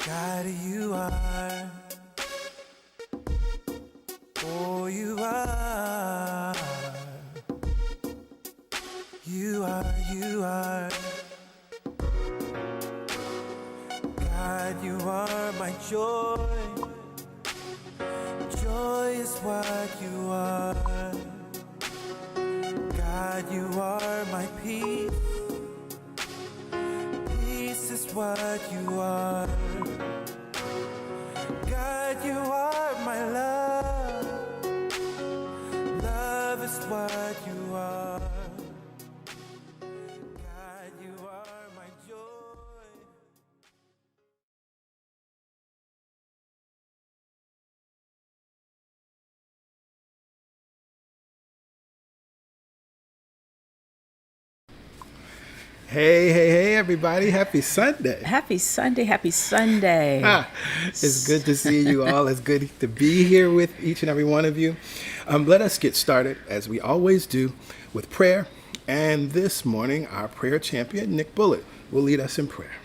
God, you are, oh, you are, you are, you are. God, you are my joy, joy is what you are. God, you are my peace, peace is what you are. God, you are my love, love is what you are. God, you are my joy. Hey, everybody. Happy Sunday. Happy Sunday, happy Sunday. It's good to see you all. It's good to be here with each and every one of you. Let us get started, as we always do, with prayer. And this morning, our prayer champion, Nick Bullitt, will lead us in prayer.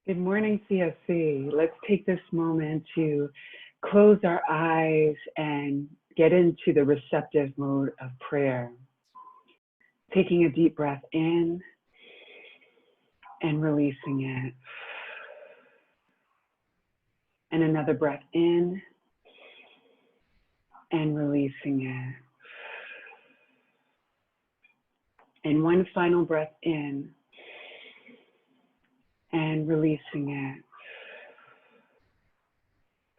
Good morning, CSC. Let's take this moment to close our eyes and get into the receptive mode of prayer. Taking a deep breath in and releasing it. And another breath in and releasing it. And one final breath in and releasing it.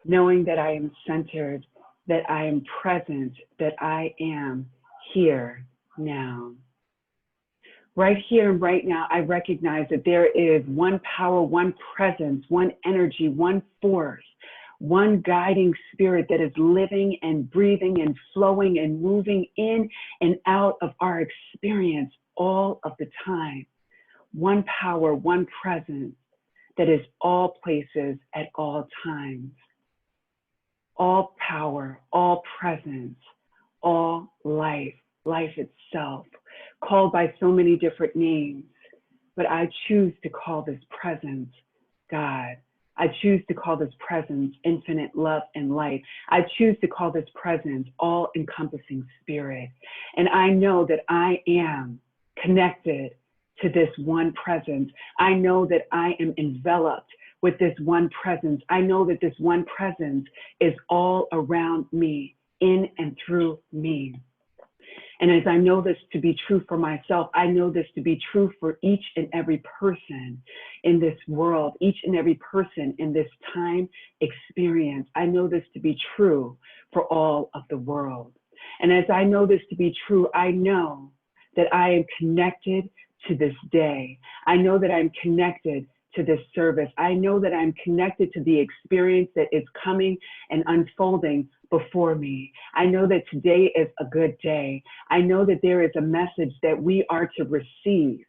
Knowing that I am centered, that I am present, that I am here now. Right here and right now, I recognize that there is one power, one presence, one energy, one force, one guiding spirit that is living and breathing and flowing and moving in and out of our experience all of the time. One power, one presence that is all places at all times. All power, all presence, all life, life itself, called by so many different names, but I choose to call this presence God. I choose to call this presence infinite love and light. I choose to call this presence all-encompassing spirit. And I know that I am connected to this one presence. I know that I am enveloped with this one presence. I know that this one presence is all around me, in and through me. And as I know this to be true for myself, I know this to be true for each and every person in this world, each and every person in this time experience. I know this to be true for all of the world. And as I know this to be true, I know that I am connected to this day. I know that I'm connected to this service. I know that I'm connected to the experience that is coming and unfolding before me. I know that today is a good day. I know that there is a message that we are to receive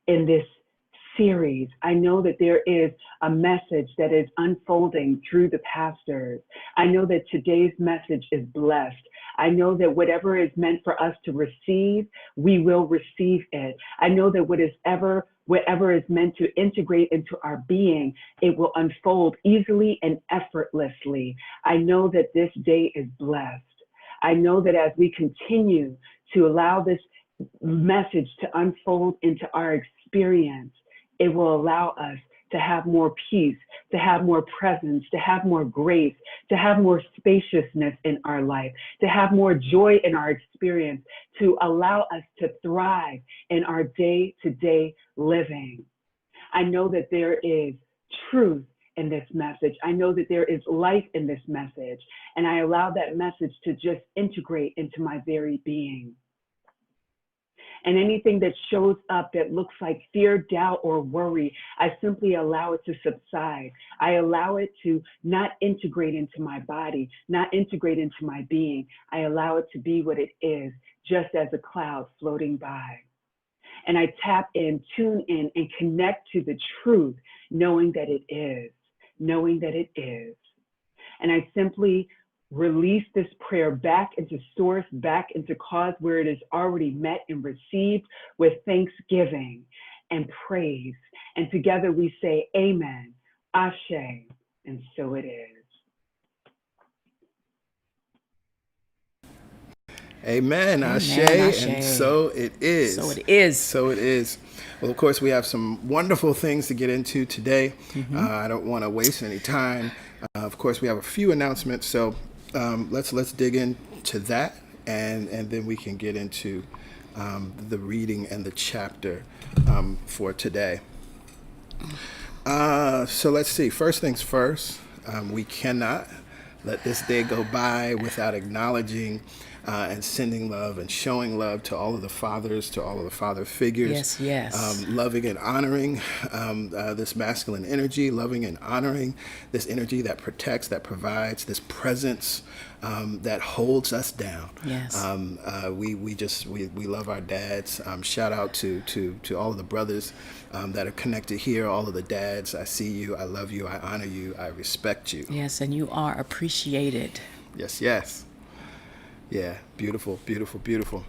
in this series. I know that there is a message that is unfolding through the pastors. I know that today's message is blessed. I know that whatever is meant for us to receive, we will receive it. I know that whatever is meant to integrate into our being, it will unfold easily and effortlessly. I know that this day is blessed. I know that as we continue to allow this message to unfold into our experience, it will allow us to have more peace, to have more presence, to have more grace, to have more spaciousness in our life, to have more joy in our experience, to allow us to thrive in our day-to-day living. I know that there is truth in this message. I know that there is life in this message, and I allow that message to just integrate into my very being. And anything that shows up that looks like fear, doubt, or worry, I simply allow it to subside. I allow it to not integrate into my body, not integrate into my being. I allow it to be what it is, just as a cloud floating by. And I tap in, tune in, and connect to the truth, knowing that it is, knowing that it is. And I simply release this prayer back into source, back into cause where it is already met and received with thanksgiving and praise. And together we say, Amen, Ashe, and so it is. Amen. Ashe, Ashe. and so it is. So it is. So it is. Well, of course, we have some wonderful things to get into today. I don't want to waste any time. Of course, we have a few announcements, so let's dig into that, and then we can get into the reading and the chapter for today. So let's see. First things first, we cannot let this day go by without acknowledging and sending love and showing love to all of the fathers, to all of the father figures. Yes, yes. Loving and honoring this masculine energy, loving and honoring this energy that protects, that provides, this presence that holds us down. Yes. We love our dads. Shout out to all of the brothers that are connected here, all of the dads. I see you, I love you, I honor you, I respect you. Yes, and you are appreciated. Yes, yes. Yeah, beautiful, beautiful, beautiful.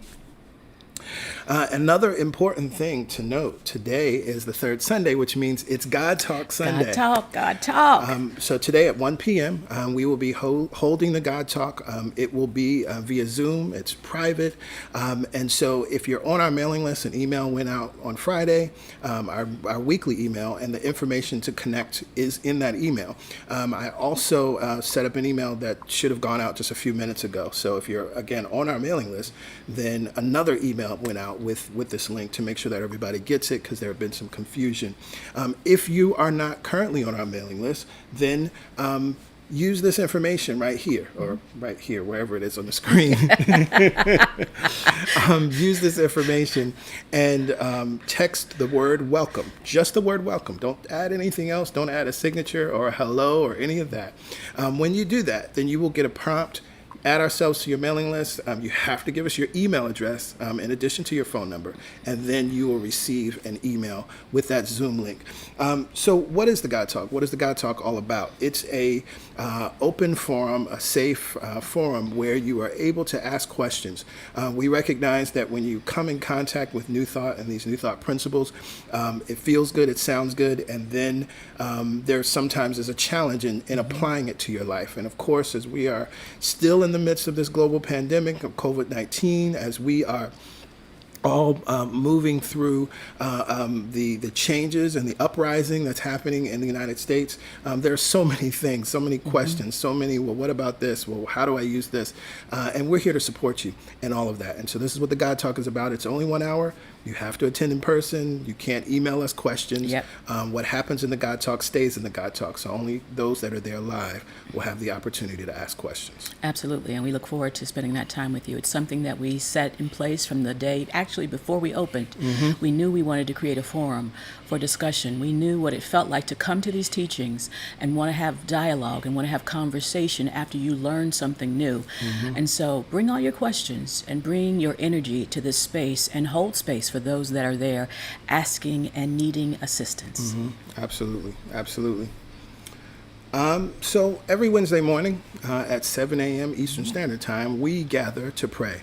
Another important thing to note, today is the third Sunday, which means it's God Talk Sunday. God talk, God talk. So today at 1 p.m., we will be holding the God Talk. It will be via Zoom. It's private. And so if you're on our mailing list, an email went out on Friday, our weekly email, and the information to connect is in that email. I also set up an email that should have gone out just a few minutes ago. So if you're, again, on our mailing list, then another email went out with this link to make sure that everybody gets it, because there have been some confusion. If you are not currently on our mailing list, then use this information right here, or right here, wherever it is on the screen. Use this information and text the word welcome, just the word welcome. Don't add anything else. Don't add a signature or a hello or any of that. When you do that, then you will get a prompt. Add ourselves to your mailing list. You have to give us your email address in addition to your phone number, and then you will receive an email with that Zoom link. So what is the God Talk? What is the God Talk all about? It's a open forum, a safe forum where you are able to ask questions. We recognize that when you come in contact with New Thought and these New Thought principles, it feels good, it sounds good, and then there sometimes is a challenge in applying it to your life. And of course, as we are still in the midst of this global pandemic of COVID-19, as we are all moving through the changes and the uprising that's happening in the United States, there are so many things, so many questions, so many, well, what about this? Well, how do I use this? And we're here to support you in all of that. And so this is what the God Talk is about. It's only 1 hour. You have to attend in person. You can't email us questions. Yep. What happens in the God Talk stays in the God Talk. So only those that are there live will have the opportunity to ask questions. Absolutely, and we look forward to spending that time with you. It's something that we set in place from the day, actually before we opened. We knew we wanted to create a forum for discussion. We knew what it felt like to come to these teachings and want to have dialogue and want to have conversation after you learn something new. And so bring all your questions and bring your energy to this space and hold space for those that are there asking and needing assistance. Absolutely, absolutely. So every Wednesday morning at 7 a.m. Eastern Standard Time, we gather to pray.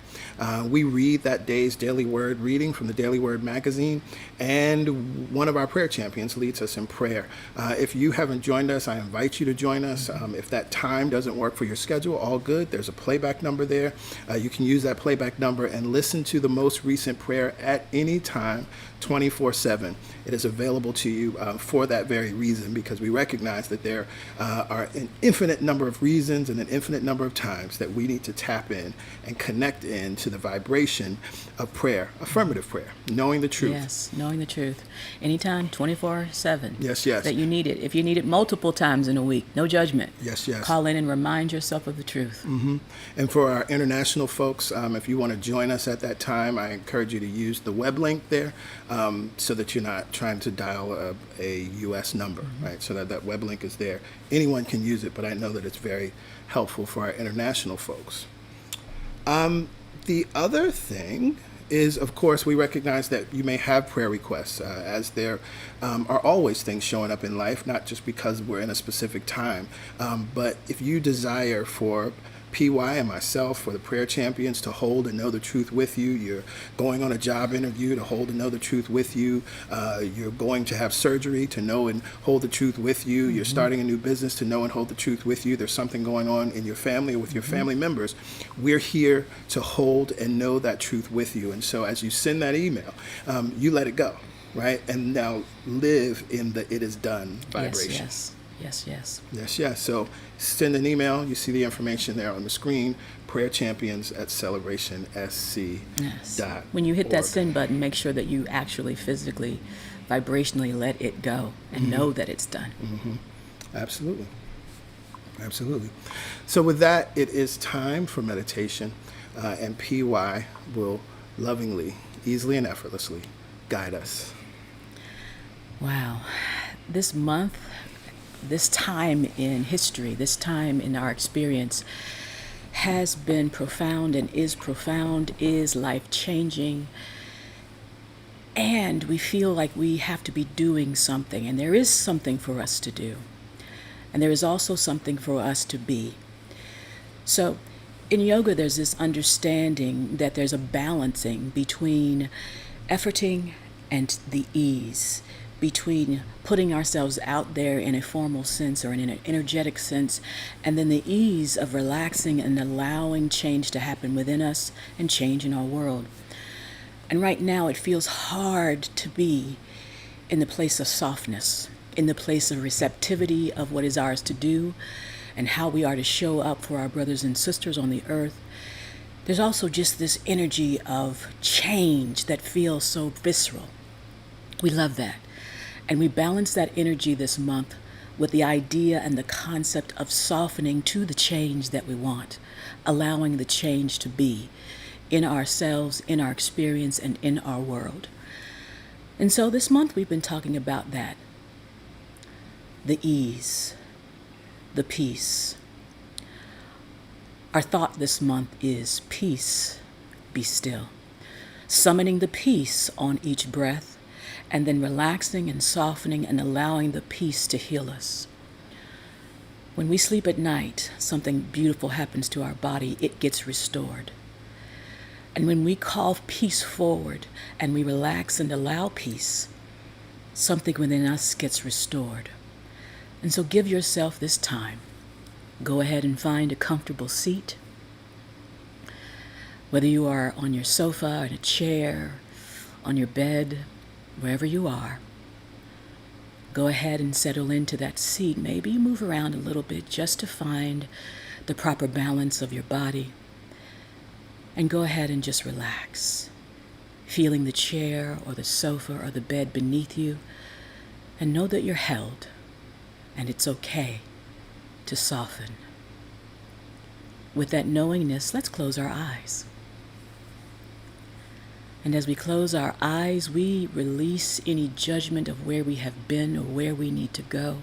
We read that day's Daily Word reading from the Daily Word magazine, and one of our prayer champions leads us in prayer. If you haven't joined us, I invite you to join us. If that time doesn't work for your schedule, all good. There's a playback number there. You can use that playback number and listen to the most recent prayer at any time, 24/7. It is available to you for that very reason, because we recognize that there are an infinite number of reasons and an infinite number of times that we need to tap in and connect in to the vibration of prayer, affirmative prayer, knowing the truth. Yes, knowing the truth. Anytime, 24/7. Yes, yes. That you need it. If you need it multiple times in a week, no judgment. Yes, yes. Call in and remind yourself of the truth. And for our international folks, if you want to join us at that time, I encourage you to use the web link there so that you're not trying to dial a U.S. number, right? So that web link is there. Anyone can use it, but I know that it's very helpful for our international folks. The other thing is, of course, we recognize that you may have prayer requests, as there are always things showing up in life, not just because we're in a specific time, but if you desire for PY and myself, for the prayer champions, to hold and know the truth with you. You're going on a job interview to hold and know the truth with you. You're going to have surgery to know and hold the truth with you. You're starting a new business to know and hold the truth with you. There's something going on in your family or with your family members. We're here to hold and know that truth with you. And so as you send that email, you let it go, right? And now live in the "it is done" vibration. Yes, yes, yes. Yes, yes. So send an email. You see the information there on the screen. Prayer Champions at CelebrationSC.org. Yes. When you hit that send button, make sure that you actually physically, vibrationally let it go and know that it's done. Absolutely. Absolutely. So with that, it is time for meditation. and PY will lovingly, easily, and effortlessly guide us. Wow. This month, this time in history, this time in our experience has been profound, is life-changing. And we feel like we have to be doing something, and there is something for us to do. And there is also something for us to be. So in yoga, there's this understanding that there's a balancing between efforting and the ease, between putting ourselves out there in a formal sense or in an energetic sense, and then the ease of relaxing and allowing change to happen within us and change in our world. And right now it feels hard to be in the place of softness, in the place of receptivity of what is ours to do and how we are to show up for our brothers and sisters on the earth. There's also just this energy of change that feels so visceral. We love that. And we balance that energy this month with the idea and the concept of softening to the change that we want, allowing the change to be in ourselves, in our experience, and in our world. And so this month we've been talking about that. The ease, the peace. Our thought this month is peace, be still. Summoning the peace on each breath, and then relaxing and softening and allowing the peace to heal us. When we sleep at night, something beautiful happens to our body. It gets restored. And when we call peace forward and we relax and allow peace, something within us gets restored. And so give yourself this time. Go ahead and find a comfortable seat. Whether you are on your sofa, in a chair, on your bed, wherever you are, go ahead and settle into that seat. Maybe you move around a little bit just to find the proper balance of your body. And go ahead and just relax, feeling the chair or the sofa or the bed beneath you, and know that you're held, and it's okay to soften. With that knowingness, let's close our eyes. And as we close our eyes, we release any judgment of where we have been or where we need to go.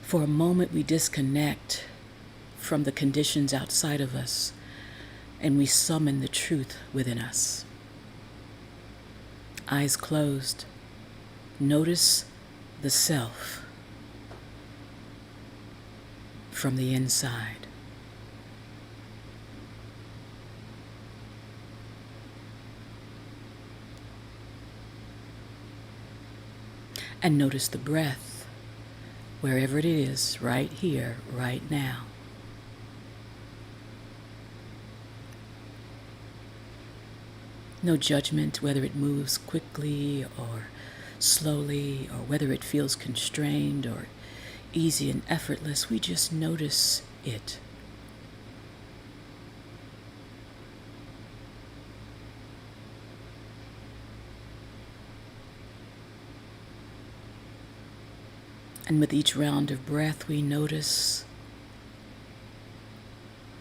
For a moment, we disconnect from the conditions outside of us, and we summon the truth within us. Eyes closed. Notice the self from the inside. And notice the breath, wherever it is, right here, right now. No judgment whether it moves quickly or slowly, or whether it feels constrained or easy and effortless. We just notice it. And with each round of breath, we notice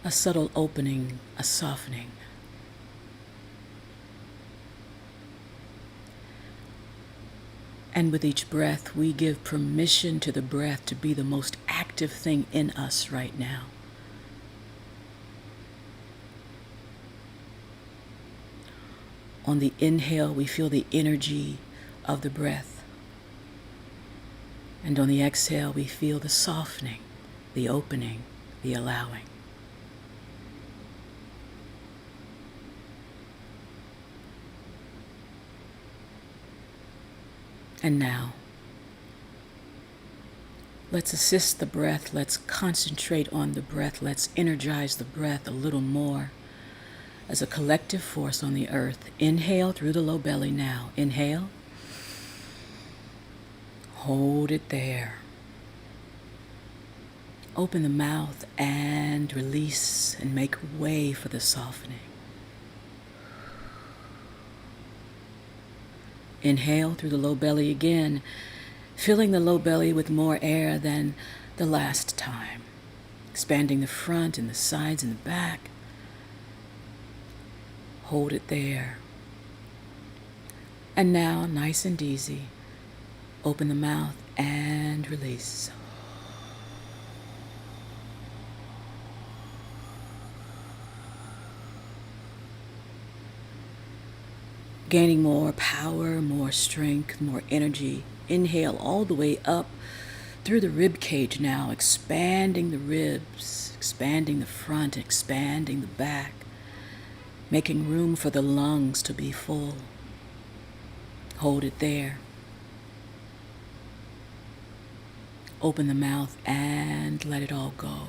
a subtle opening, a softening. And with each breath, we give permission to the breath to be the most active thing in us right now. On the inhale, we feel the energy of the breath. And on the exhale, we feel the softening, the opening, the allowing. And now, let's assist the breath. Let's concentrate on the breath. Let's energize the breath a little more as a collective force on the earth. Inhale through the low belly now. Inhale. Hold it there. Open the mouth and release and make way for the softening. Inhale through the low belly again, filling the low belly with more air than the last time, expanding the front and the sides and the back. Hold it there. And now, nice and easy, open the mouth and release. Gaining more power, more strength, more energy. Inhale all the way up through the rib cage now, expanding the ribs, expanding the front, expanding the back, making room for the lungs to be full. Hold it there. Open the mouth and let it all go.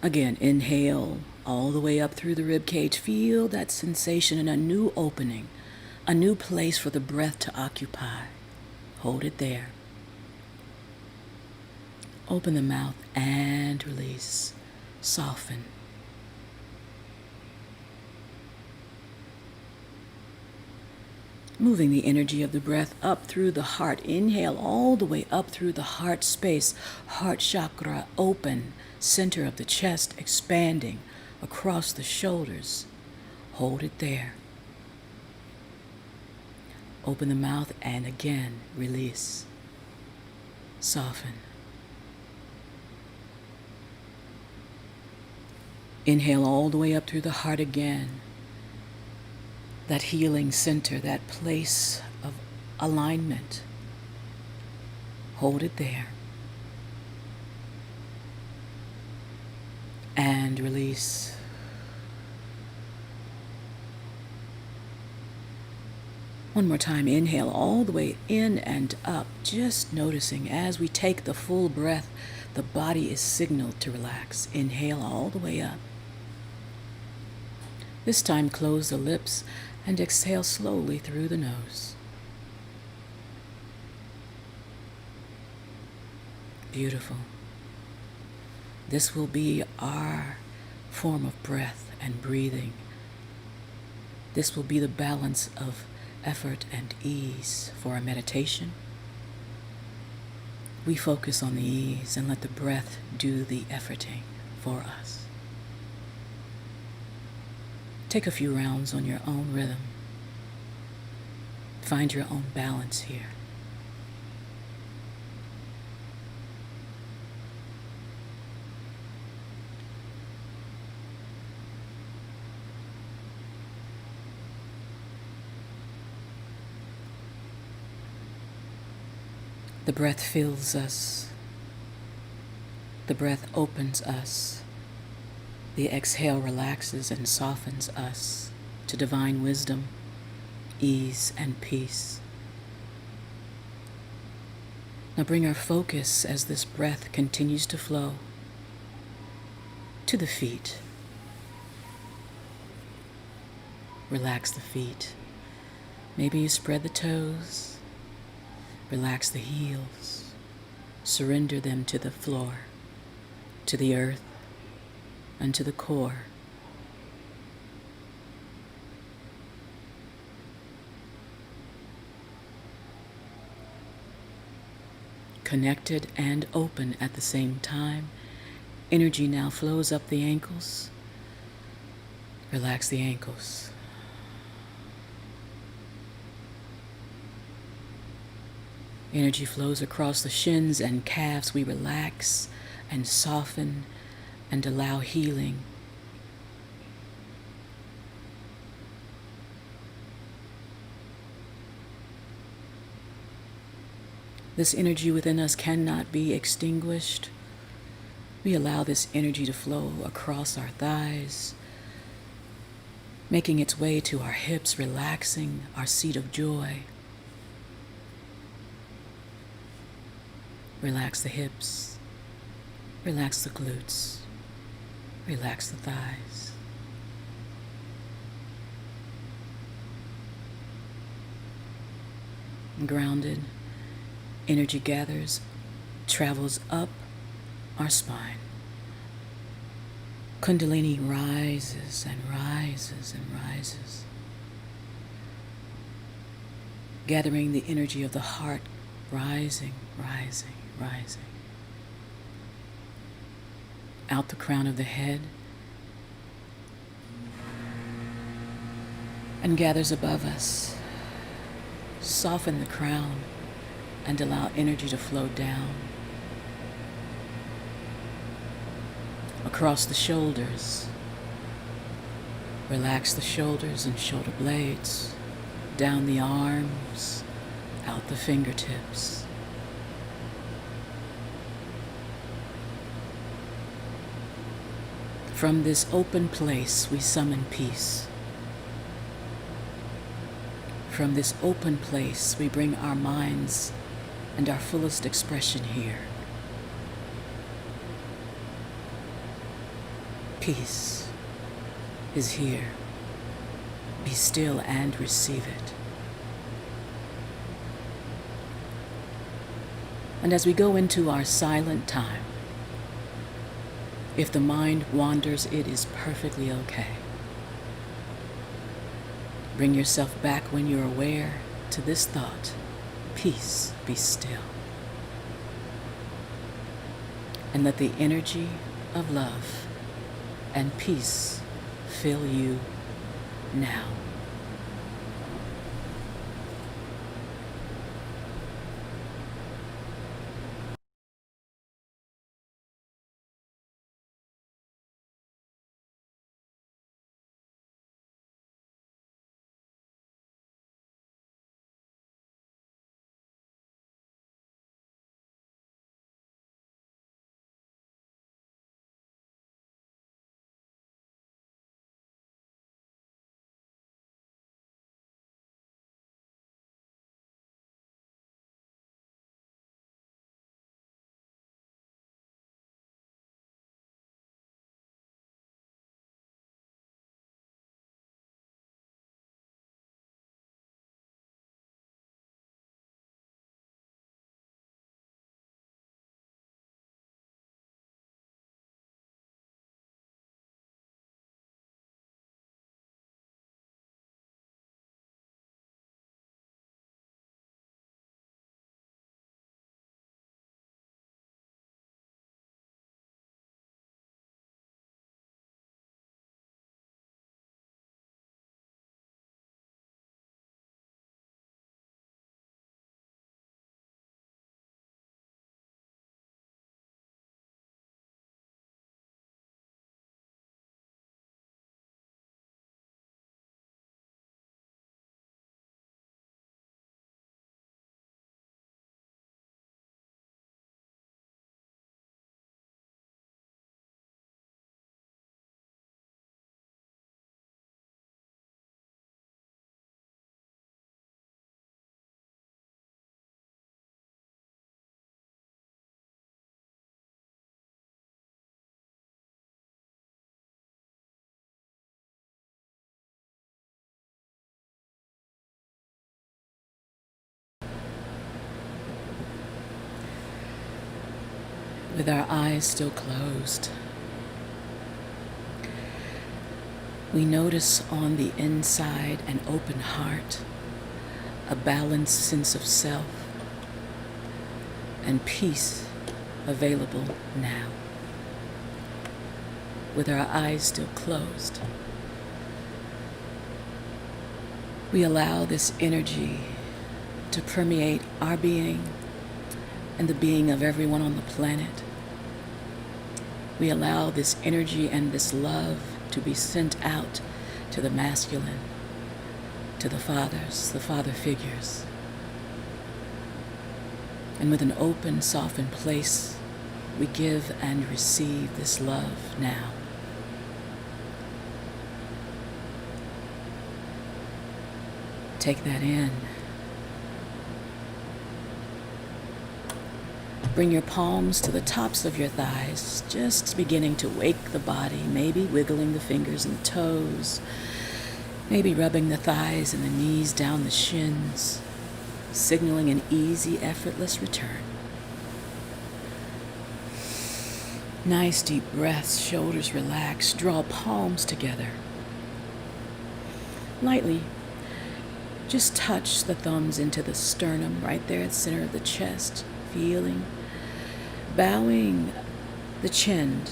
Again, inhale all the way up through the rib cage. Feel that sensation in a new opening, a new place for the breath to occupy. Hold it there. Open the mouth and release. Soften. Moving the energy of the breath up through the heart. Inhale all the way up through the heart space. Heart chakra open. Center of the chest expanding across the shoulders. Hold it there. Open the mouth and again release. Soften. Inhale all the way up through the heart again. That healing center, that place of alignment. Hold it there. And release. One more time, inhale all the way in and up, just noticing as we take the full breath, the body is signaled to relax. Inhale all the way up. This time, close the lips and exhale slowly through the nose. Beautiful. This will be our form of breath and breathing. This will be the balance of effort and ease for our meditation. We focus on the ease and let the breath do the efforting for us. Take a few rounds on your own rhythm. Find your own balance here. The breath fills us. The breath opens us. The exhale relaxes and softens us to divine wisdom, ease, and peace. Now bring our focus as this breath continues to flow to the feet. Relax the feet. Maybe you spread the toes. Relax the heels. Surrender them to the floor, to the earth, and to the core. Connected and open at the same time. Energy now flows up the ankles. Relax the ankles. Energy flows across the shins and calves. We relax and soften and allow healing. This energy within us cannot be extinguished. We allow this energy to flow across our thighs, making its way to our hips, relaxing our seat of joy. Relax the hips, relax the glutes, relax the thighs. Grounded, energy gathers, travels up our spine. Kundalini rises and rises and rises, gathering the energy of the heart, rising, rising, rising. out the crown of the head, and gathers above us. Soften the crown and allow energy to flow down. Across the shoulders. Relax the shoulders and shoulder blades. Down the arms, out the fingertips. From this open place, we summon peace. From this open place, we bring our minds and our fullest expression here. Peace is here. Be still and receive it. And as we go into our silent time, if the mind wanders, it is perfectly okay. Bring yourself back when you're aware to this thought: peace, be still. And let the energy of love and peace fill you now. With our eyes still closed, we notice on the inside an open heart, a balanced sense of self, and peace available now. With our eyes still closed, we allow this energy to permeate our being and the being of everyone on the planet. We allow this energy and this love to be sent out to the masculine, to the fathers, the father figures. And with an open, softened place, we give and receive this love now. Take that in. Bring your palms to the tops of your thighs, just beginning to wake the body, maybe wiggling the fingers and toes, maybe rubbing the thighs and the knees down the shins, signaling an easy, effortless return. Nice deep breaths, shoulders relaxed, draw palms together. Lightly, just touch the thumbs into the sternum right there at the center of the chest, feeling. Bowing the chin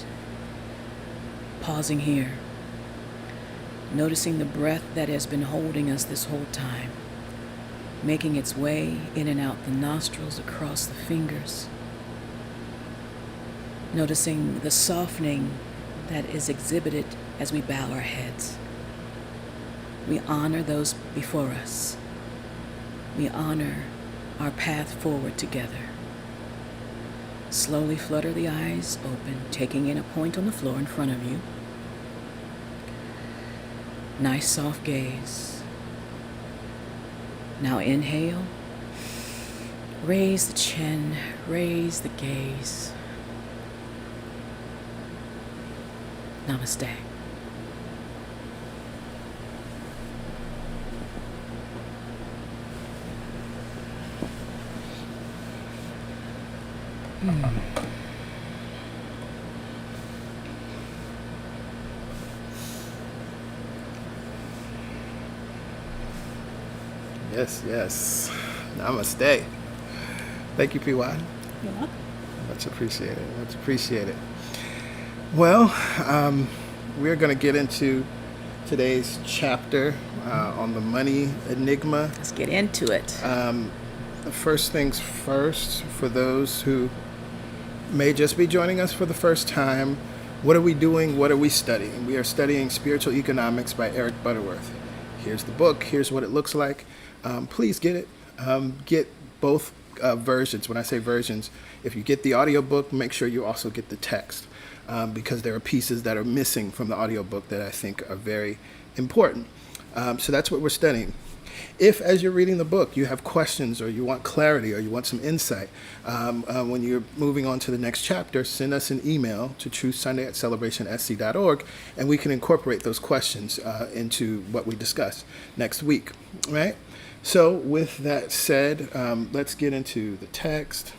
Pausing here, noticing the breath that has been holding us this whole time, making its way in and out the nostrils, across the fingers. Noticing the softening that is exhibited as we bow our heads. We honor those before us. We honor our path forward together. Slowly flutter the eyes open, taking in a point on the floor in front of you. Nice soft gaze. Now inhale. Raise the chin, raise the gaze. Namaste. Yes, yes. Namaste. Thank you, PY. You're welcome. Much appreciated. Much appreciated. Well, we're going to get into today's chapter on the money enigma. Let's get into it. First things first, for those who may just be joining us for the first time, what are we doing? What are we studying? We are studying Spiritual Economics by Eric Butterworth. Here's the book. Here's what it looks like. Please get it. Get both versions. When I say versions, if you get the audiobook, make sure you also get the text, because there are pieces that are missing from the audiobook that I think are very important. So that's what we're studying. If, as you're reading the book, you have questions or you want clarity or you want some insight, when you're moving on to the next chapter, send us an email to truthsunday@celebrationsc.org, and we can incorporate those questions into what we discuss next week, right? So with that said, let's get into the text.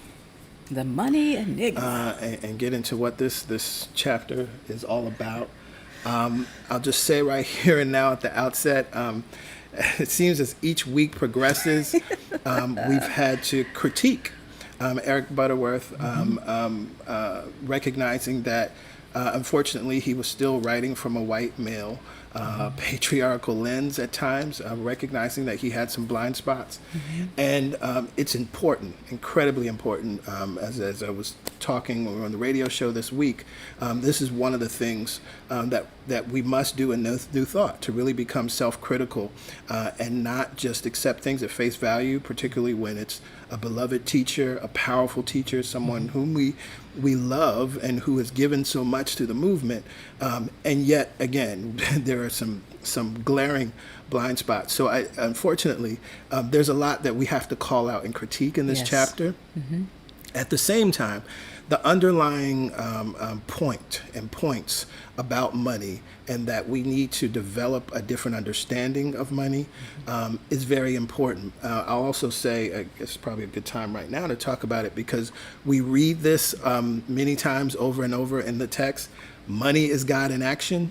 The money enigma. And get into what this chapter is all about. I'll just say right here and now at the outset, it seems as each week progresses, we've had to critique Eric Butterworth, recognizing that unfortunately he was still writing from a white male patriarchal lens at times, recognizing that he had some blind spots. And it's important, incredibly important, as I was talking when we were on the radio show this week, this is one of the things that we must do in New Thought, to really become self-critical and not just accept things at face value, particularly when it's a beloved teacher, a powerful teacher, someone whom we love and who has given so much to the movement. And yet, again, there are some glaring blind spots. So unfortunately, there's a lot that we have to call out and critique in this chapter. At the same time, the underlying points about money, and that we need to develop a different understanding of money, is very important. I'll also say, I guess it's probably a good time right now to talk about it, because we read this many times over and over in the text. Money is God in action.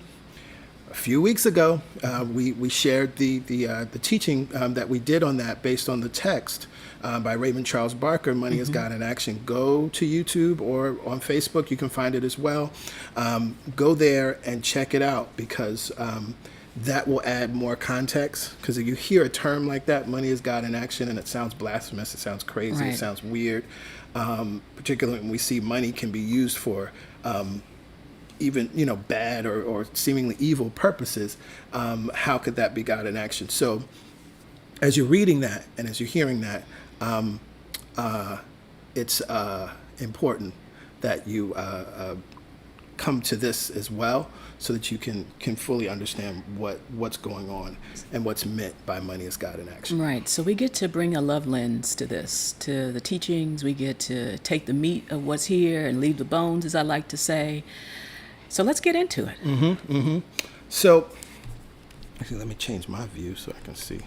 A few weeks ago, we shared the teaching that we did on that based on the text by Raymond Charles Barker, Money is God in Action. Go to YouTube or on Facebook, you can find it as well. Go there and check it out, because that will add more context. Because if you hear a term like that, money is God in action, and it sounds blasphemous, it sounds crazy, Right. It sounds weird, particularly when we see money can be used for even bad or seemingly evil purposes. How could that be God in action? So as you're reading that and as you're hearing that, it's important that you come to this as well, so that you can fully understand what's going on and what's meant by money is God in action. Right. So we get to bring a love lens to this, to the teachings. We get to take the meat of what's here and leave the bones, as I like to say. So let's get into it. So, actually, let me change my view so I can see.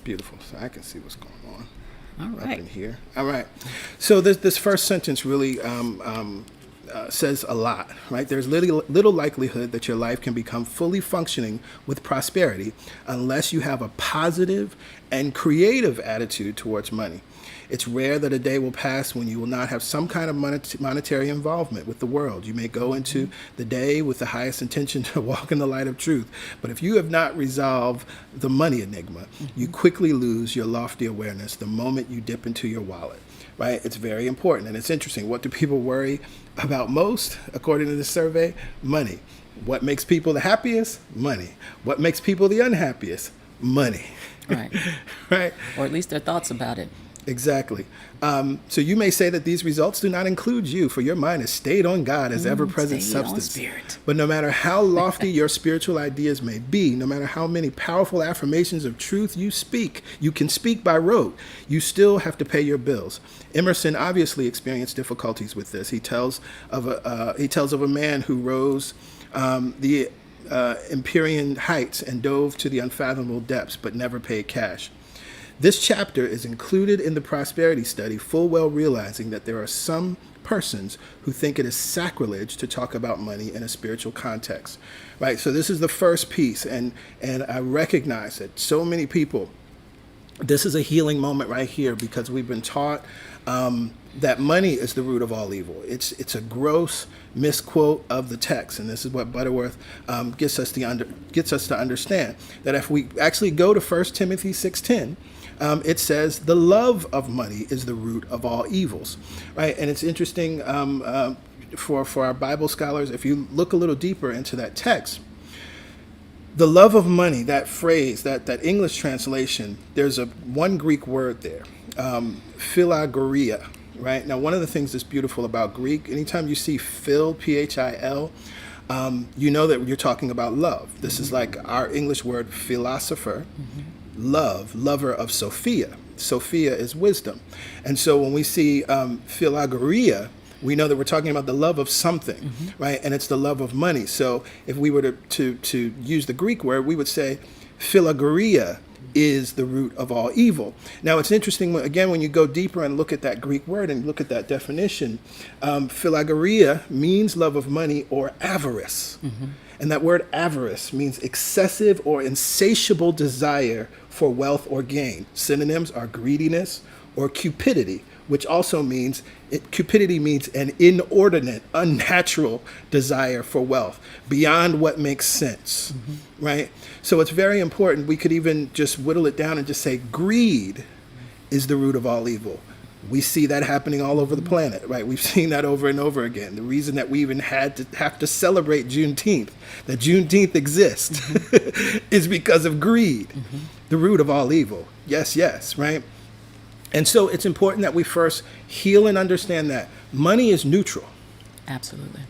Beautiful. So I can see what's going on. All Up right. in here. All right. So this first sentence really says a lot, right? There's little likelihood that your life can become fully functioning with prosperity unless you have a positive and creative attitude towards money. It's rare that a day will pass when you will not have some kind of monetary involvement with the world. You may go into the day with the highest intention to walk in the light of truth. But if you have not resolved the money enigma, you quickly lose your lofty awareness the moment you dip into your wallet, right? It's very important. And it's interesting. What do people worry about most, according to this survey? Money. What makes people the happiest? Money. What makes people the unhappiest? Money. Right. Right? Or at least their thoughts about it. Exactly. So you may say that these results do not include you, for your mind is stayed on God as ever-present stayed on substance. spirit. But no matter how lofty your spiritual ideas may be, no matter how many powerful affirmations of truth you can speak by rote, you still have to pay your bills. Emerson obviously experienced difficulties with this. He tells of a man who rose the Empyrean heights and dove to the unfathomable depths, but never paid cash. This chapter is included in the prosperity study, full well realizing that there are some persons who think it is sacrilege to talk about money in a spiritual context, right? So this is the first piece, and I recognize that so many people, this is a healing moment right here, because we've been taught that money is the root of all evil. It's a gross misquote of the text, and this is what Butterworth gets us to understand, that if we actually go to 1 Timothy 6:10, it says the love of money is the root of all evils, right? And it's interesting for our Bible scholars, if you look a little deeper into that text, the love of money, that phrase, that English translation, there's one Greek word there, philagoria, right? Now, one of the things that's beautiful about Greek, anytime you see phil, P-H-I-L, you know that you're talking about love. This is like our English word philosopher, lover of Sophia. Sophia is wisdom. And so when we see philagoria, we know that we're talking about the love of something, right? And it's the love of money. So if we were to use the Greek word, we would say philagoria is the root of all evil. Now, it's interesting, again, when you go deeper and look at that Greek word and look at that definition, philagoria means love of money or avarice. And that word avarice means excessive or insatiable desire for wealth or gain. Synonyms are greediness or cupidity, which also means, cupidity means an inordinate, unnatural desire for wealth beyond what makes sense, right? So it's very important. We could even just whittle it down and just say greed is the root of all evil. We see that happening all over the planet, right? We've seen that over and over again. The reason that we even have to celebrate Juneteenth, that Juneteenth exists, is because of greed, the root of all evil. Yes, right? And so it's important that we first heal and understand that money is neutral. Absolutely.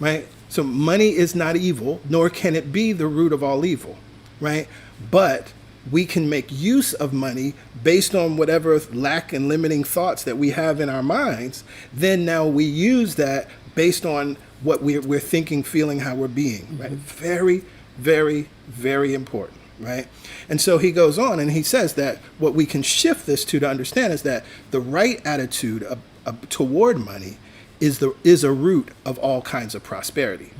Right? So money is not evil, nor can it be the root of all evil, right? But we can make use of money based on whatever lack and limiting thoughts that we have in our minds. Then now we use that based on what we're thinking, feeling, how we're being, right? Very, very, very important, right? And so he goes on and he says that what we can shift this to understand is that the right attitude toward money is a root of all kinds of prosperity.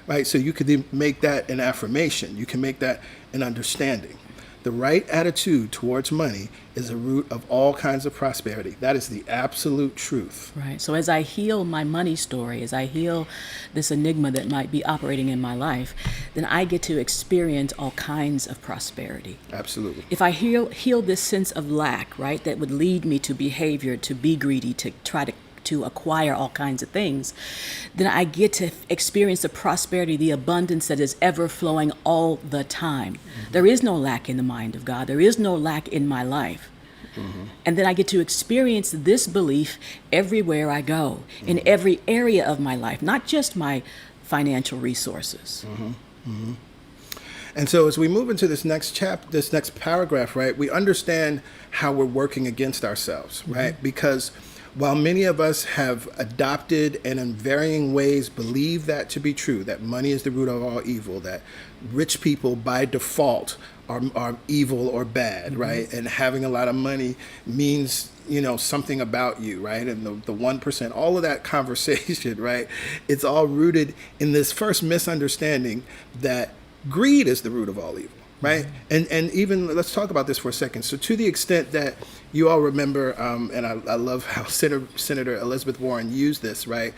Right? So you could make that an affirmation. You can make that an understanding. The right attitude towards money is a root of all kinds of prosperity. That is the absolute truth. Right. So as I heal my money story, as I heal this enigma that might be operating in my life, then I get to experience all kinds of prosperity. Absolutely. If I heal this sense of lack, right, that would lead me to behavior, to be greedy, to try to acquire all kinds of things, then I get to experience the prosperity, the abundance that is ever flowing all the time. There is no lack in the mind of God. There is no lack in my life. And then I get to experience this belief everywhere I go, in every area of my life, not just my financial resources. And so as we move into this next this next paragraph, right, we understand how we're working against ourselves, right? Because while many of us have adopted and in varying ways believe that to be true, that money is the root of all evil, that rich people by default are evil or bad, right? And having a lot of money means, something about you, right? And the 1%, all of that conversation, right? It's all rooted in this first misunderstanding that greed is the root of all evil. right? And even, let's talk about this for a second. So to the extent that you all remember, and I love how Senator Elizabeth Warren used this, right,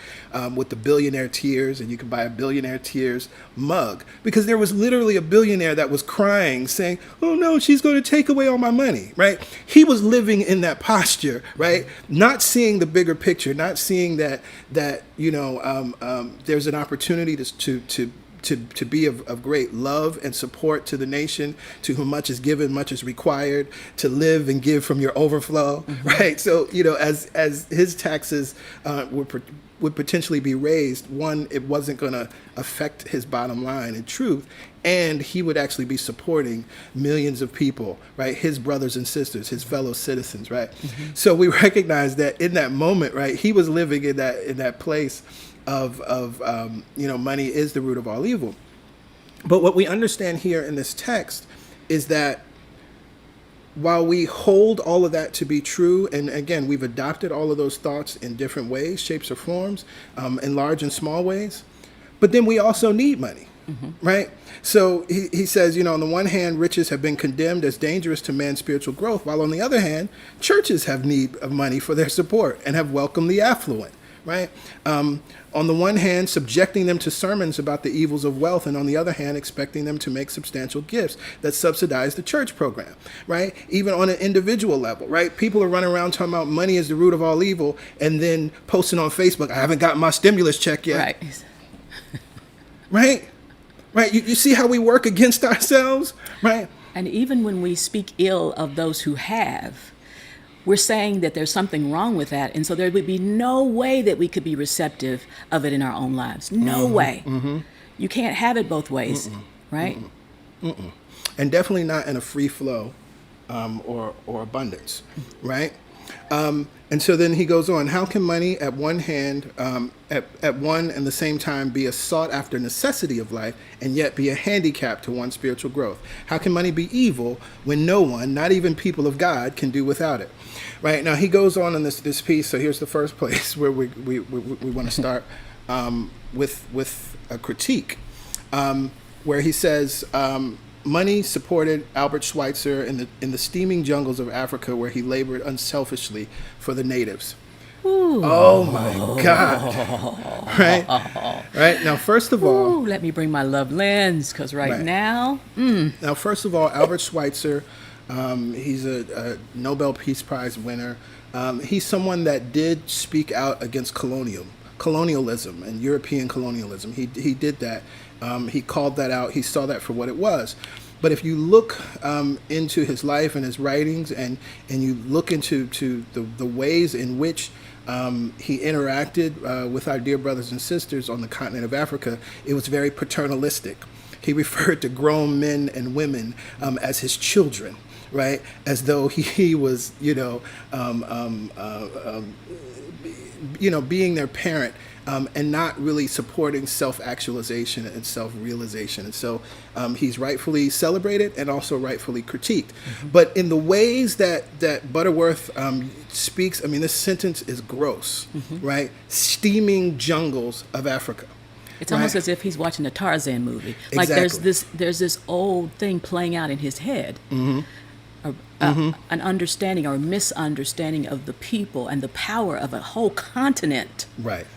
with the billionaire tears, and you can buy a billionaire tears mug, because there was literally a billionaire that was crying, saying, oh no, she's going to take away all my money, right? He was living in that posture, right? Not seeing the bigger picture, not seeing that there's an opportunity to be of great love and support to the nation, to whom much is given, much is required, to live and give from your overflow, right? So, as his taxes would potentially be raised, one, it wasn't going to affect his bottom line in truth, and he would actually be supporting millions of people, right? His brothers and sisters, his fellow citizens, right? So we recognize that in that moment, right, he was living in that place of money is the root of all evil. But what we understand here in this text is that while we hold all of that to be true, and again, we've adopted all of those thoughts in different ways, shapes or forms, in large and small ways, but then we also need money, right? So he says, on the one hand, riches have been condemned as dangerous to man's spiritual growth, while on the other hand, churches have need of money for their support and have welcomed the affluent. Right? On the one hand, subjecting them to sermons about the evils of wealth, and on the other hand, expecting them to make substantial gifts that subsidize the church program, right? Even on an individual level, right? People are running around talking about money is the root of all evil, and then posting on Facebook, I haven't gotten my stimulus check yet. Right. Right? Right? You see how we work against ourselves, right? And even when we speak ill of those who have, we're saying that there's something wrong with that. And so there would be no way that we could be receptive of it in our own lives. No way. You can't have it both ways, right? And definitely not in a free flow or abundance, right? And so then he goes on, how can money at one hand, at one and the same time be a sought after necessity of life and yet be a handicap to one's spiritual growth? How can money be evil when no one, not even people of God, can do without it? Right, now he goes on in this piece, so here's the first place where we want to start with a critique, where he says, money supported Albert Schweitzer in the steaming jungles of Africa, where he labored unselfishly for the natives. Ooh. Oh my God! Right now, first of all, let me bring my love lens, because now. Now, first of all, Albert Schweitzer, he's a Nobel Peace Prize winner. He's someone that did speak out against colonialism and European colonialism. He did that. He called that out. He saw that for what it was. But if you look into his life and his writings, and you look into the ways in which he interacted with our dear brothers and sisters on the continent of Africa, it was very paternalistic. He referred to grown men and women as his children, right? As though he was, being their parent, and not really supporting self-actualization and self-realization. And so he's rightfully celebrated and also rightfully critiqued. But in the ways that Butterworth speaks, this sentence is gross, right? Steaming jungles of Africa. It's almost as if he's watching a Tarzan movie. Like there's this old thing playing out in his head. An understanding or misunderstanding of the people and the power of a whole continent. Right.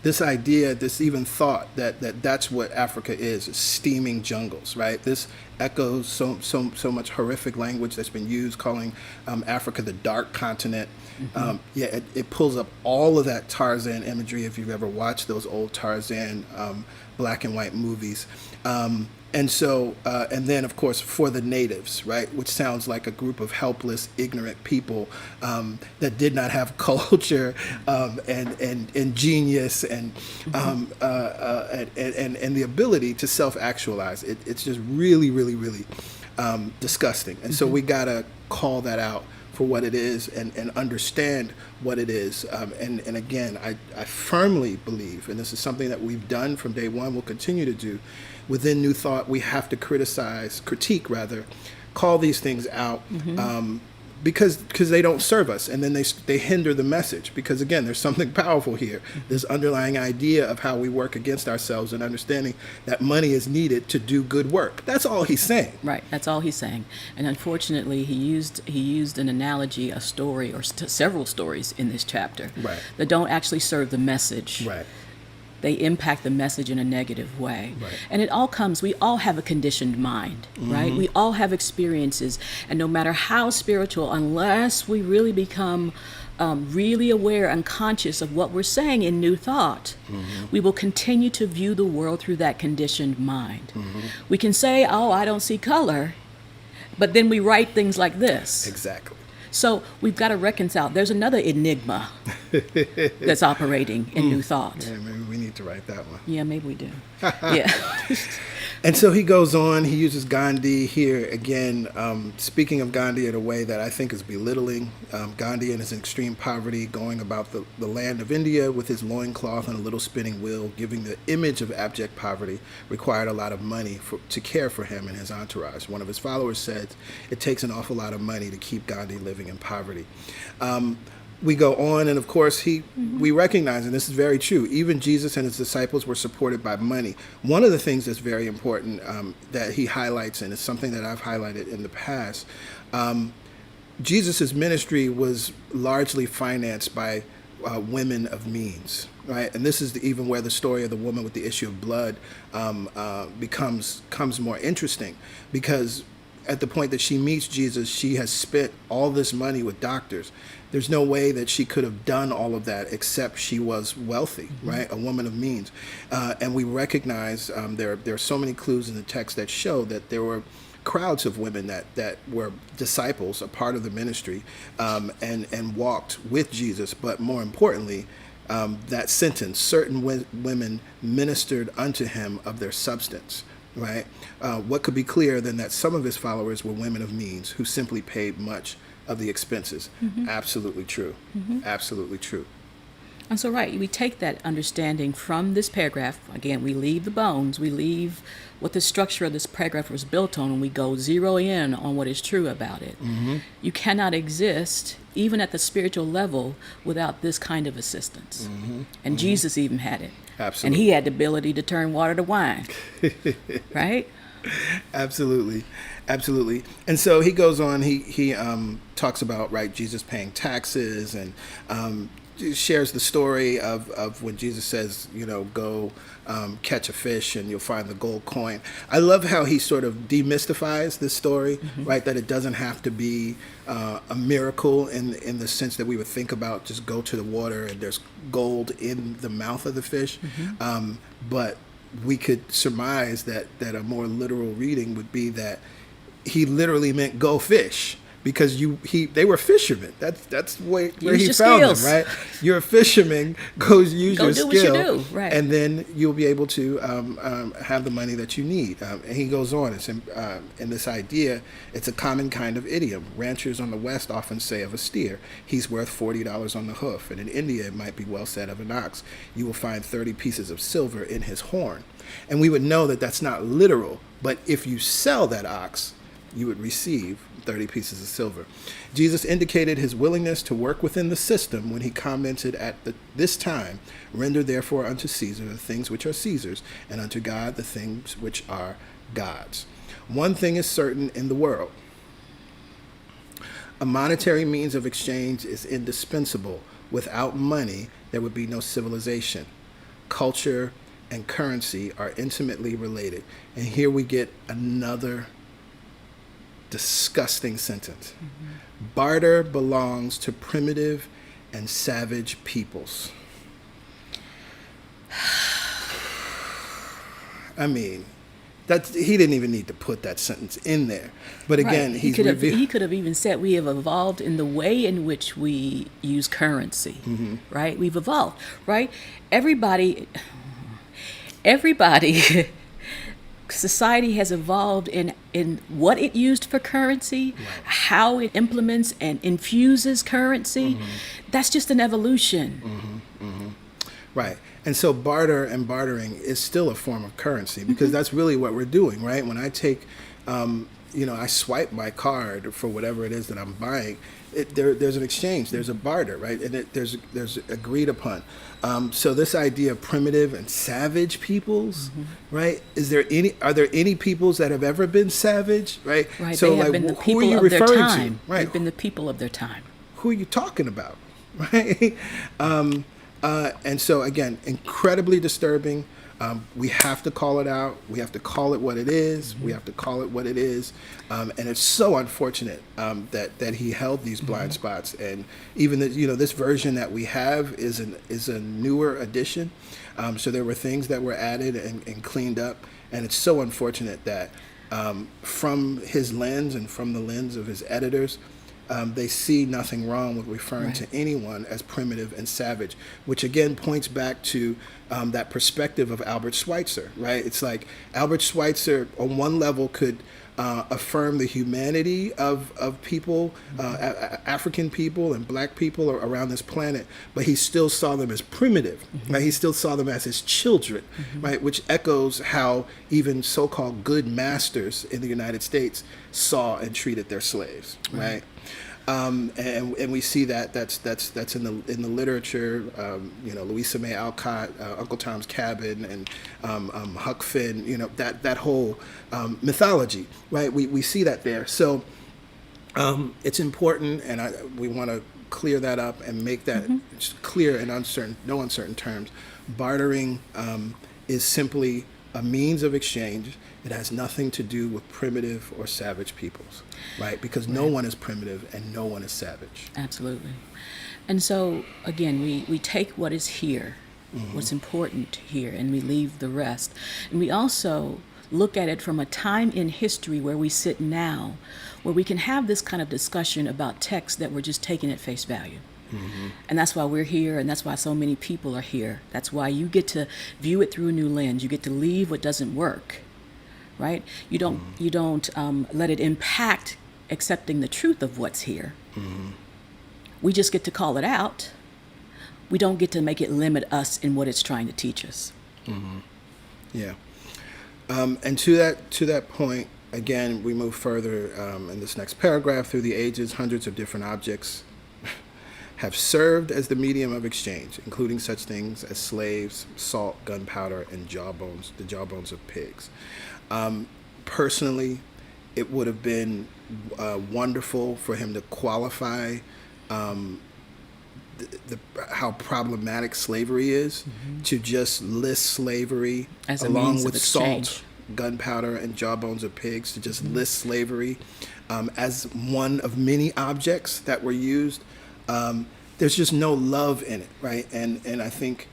This idea, this even thought that's what Africa is steaming jungles, right? This echoes so much horrific language that's been used, calling Africa the dark continent. It pulls up all of that Tarzan imagery, if you've ever watched those old Tarzan black and white movies. And then, of course, for the natives, right, which sounds like a group of helpless, ignorant people that did not have culture and genius and the ability to self-actualize. It's just really, really, really disgusting. And so we got to call that out for what it is and understand what it is. And again, I firmly believe, and this is something that we've done from day one, we'll continue to do, within New Thought, we have to critique, call these things out, because they don't serve us, and then they hinder the message, because again, there's something powerful here, this underlying idea of how we work against ourselves and understanding that money is needed to do good work. That's all he's saying. Right, that's all he's saying. And unfortunately, he used an analogy, a story, or several stories in this chapter Right. that don't actually serve the message. Right. They impact the message in a negative way. Right. And it all comes, we all have a conditioned mind, right? We all have experiences. And no matter how spiritual, unless we really become really aware and conscious of what we're saying in new thought, we will continue to view the world through that conditioned mind. We can say, oh, I don't see color, but then we write things like this. Exactly. So we've got to reconcile. There's another enigma that's operating in new thought. Yeah, maybe we need to write that one. Yeah, maybe we do. Yeah. And so he goes on, he uses Gandhi here again, speaking of Gandhi in a way that I think is belittling. Gandhi in his extreme poverty, going about the land of India with his loincloth and a little spinning wheel, giving the image of abject poverty, required a lot of money to care for him and his entourage. One of his followers said, it takes an awful lot of money to keep Gandhi living in poverty. We go on, and of course, we recognize, and this is very true, even Jesus and his disciples were supported by money. One of the things that's very important that he highlights, and it's something that I've highlighted in the past, Jesus' ministry was largely financed by women of means, right? And this is even where the story of the woman with the issue of blood comes more interesting, because at the point that she meets Jesus, she has spent all this money with doctors. There's no way that she could have done all of that except she was wealthy, right? A woman of means. And we recognize there are so many clues in the text that show that there were crowds of women that were disciples, a part of the ministry, and walked with Jesus. But more importantly, that sentence, certain women ministered unto him of their substance. Right? What could be clearer than that some of his followers were women of means who simply paid much of the expenses? Absolutely true. Absolutely true. And so, right, we take that understanding from this paragraph. Again, we leave the bones, we leave what the structure of this paragraph was built on, and we go zero in on what is true about it. You cannot exist, even at the spiritual level, without this kind of assistance. And Jesus even had it. Absolutely. And he had the ability to turn water to wine. Right? Absolutely. Absolutely. And so he goes on, he talks about, right, Jesus paying taxes, and shares the story of when Jesus says, go catch a fish and you'll find the gold coin. I love how he sort of demystifies this story, right? That it doesn't have to be a miracle in the sense that we would think about just go to the water and there's gold in the mouth of the fish. But we could surmise that a more literal reading would be that he literally meant go fish. Because they were fishermen. That's where he found them, right? You're a fisherman. Go use your skill, what you do, right? And then you'll be able to have the money that you need. And he goes on. It's in this idea. It's a common kind of idiom. Ranchers on the West often say of a steer, he's worth $40 on the hoof. And in India, it might be well said of an ox, you will find 30 pieces of silver in his horn. And we would know that that's not literal. But if you sell that ox, you would receive 30 pieces of silver. Jesus indicated his willingness to work within the system when he commented at this time, render therefore unto Caesar the things which are Caesar's, and unto God the things which are God's. One thing is certain in the world. A monetary means of exchange is indispensable. Without money, there would be no civilization. Culture and currency are intimately related. And here we get another disgusting sentence. Barter belongs to primitive and savage peoples. I mean, he didn't even need to put that sentence in there. But again, right. he could have even said we have evolved in the way in which we use currency. Right? We've evolved. Right? Everybody. Society has evolved in what it used for currency, how it implements and infuses currency. That's just an evolution. Right. And so barter and bartering is still a form of currency, because that's really what we're doing, right? When I take, I swipe my card for whatever it is that I'm buying, there's an exchange, there's a barter, right? And there's agreed upon. So this idea of primitive and savage peoples, right? Are there any peoples that have ever been savage, right? Right. So they have like, been the who are people you of their referring time. to? Right. They've been the people of their time. Who are you talking about, right? And so again, incredibly disturbing. We have to call it out. We have to call it what it is. We have to call it what it is. And it's so unfortunate that he held these blind spots. And even this version that we have is a newer edition. So there were things that were added and cleaned up. And it's so unfortunate that from his lens and from the lens of his editors, they see nothing wrong with referring to anyone as primitive and savage, which again points back to that perspective of Albert Schweitzer, right? It's like Albert Schweitzer on one level could affirm the humanity of people, African people and black people around this planet, but he still saw them as primitive, right? He still saw them as his children, right? Which echoes how even so-called good masters in the United States saw and treated their slaves, right? And we see that's in the literature. Louisa May Alcott, Uncle Tom's Cabin, and Huck Finn. That whole mythology, right? We see that there. So it's important, and we want to clear that up and make that clear in no uncertain terms. Bartering is simply a means of exchange. It has nothing to do with primitive or savage peoples, right? Because no one is primitive and no one is savage. Absolutely. And so, again, we take what is here, what's important here, and we leave the rest. And we also look at it from a time in history where we sit now, where we can have this kind of discussion about texts that we're just taking at face value. And that's why we're here, and that's why so many people are here. That's why you get to view it through a new lens. You get to leave what doesn't work, right? You don't let it impact accepting the truth of what's here. We just get to call it out. We don't get to make it limit us in what it's trying to teach us. Yeah. And to that point, again, we move further in this next paragraph. Through the ages, hundreds of different objects have served as the medium of exchange, including such things as slaves, salt, gunpowder, and the jawbones of pigs. Personally, it would have been wonderful for him to qualify how problematic slavery is, to just list slavery as a along means with of exchange. Salt, gunpowder, and jawbones of pigs, to just list slavery as one of many objects that were used. There's just no love in it, right? And I think,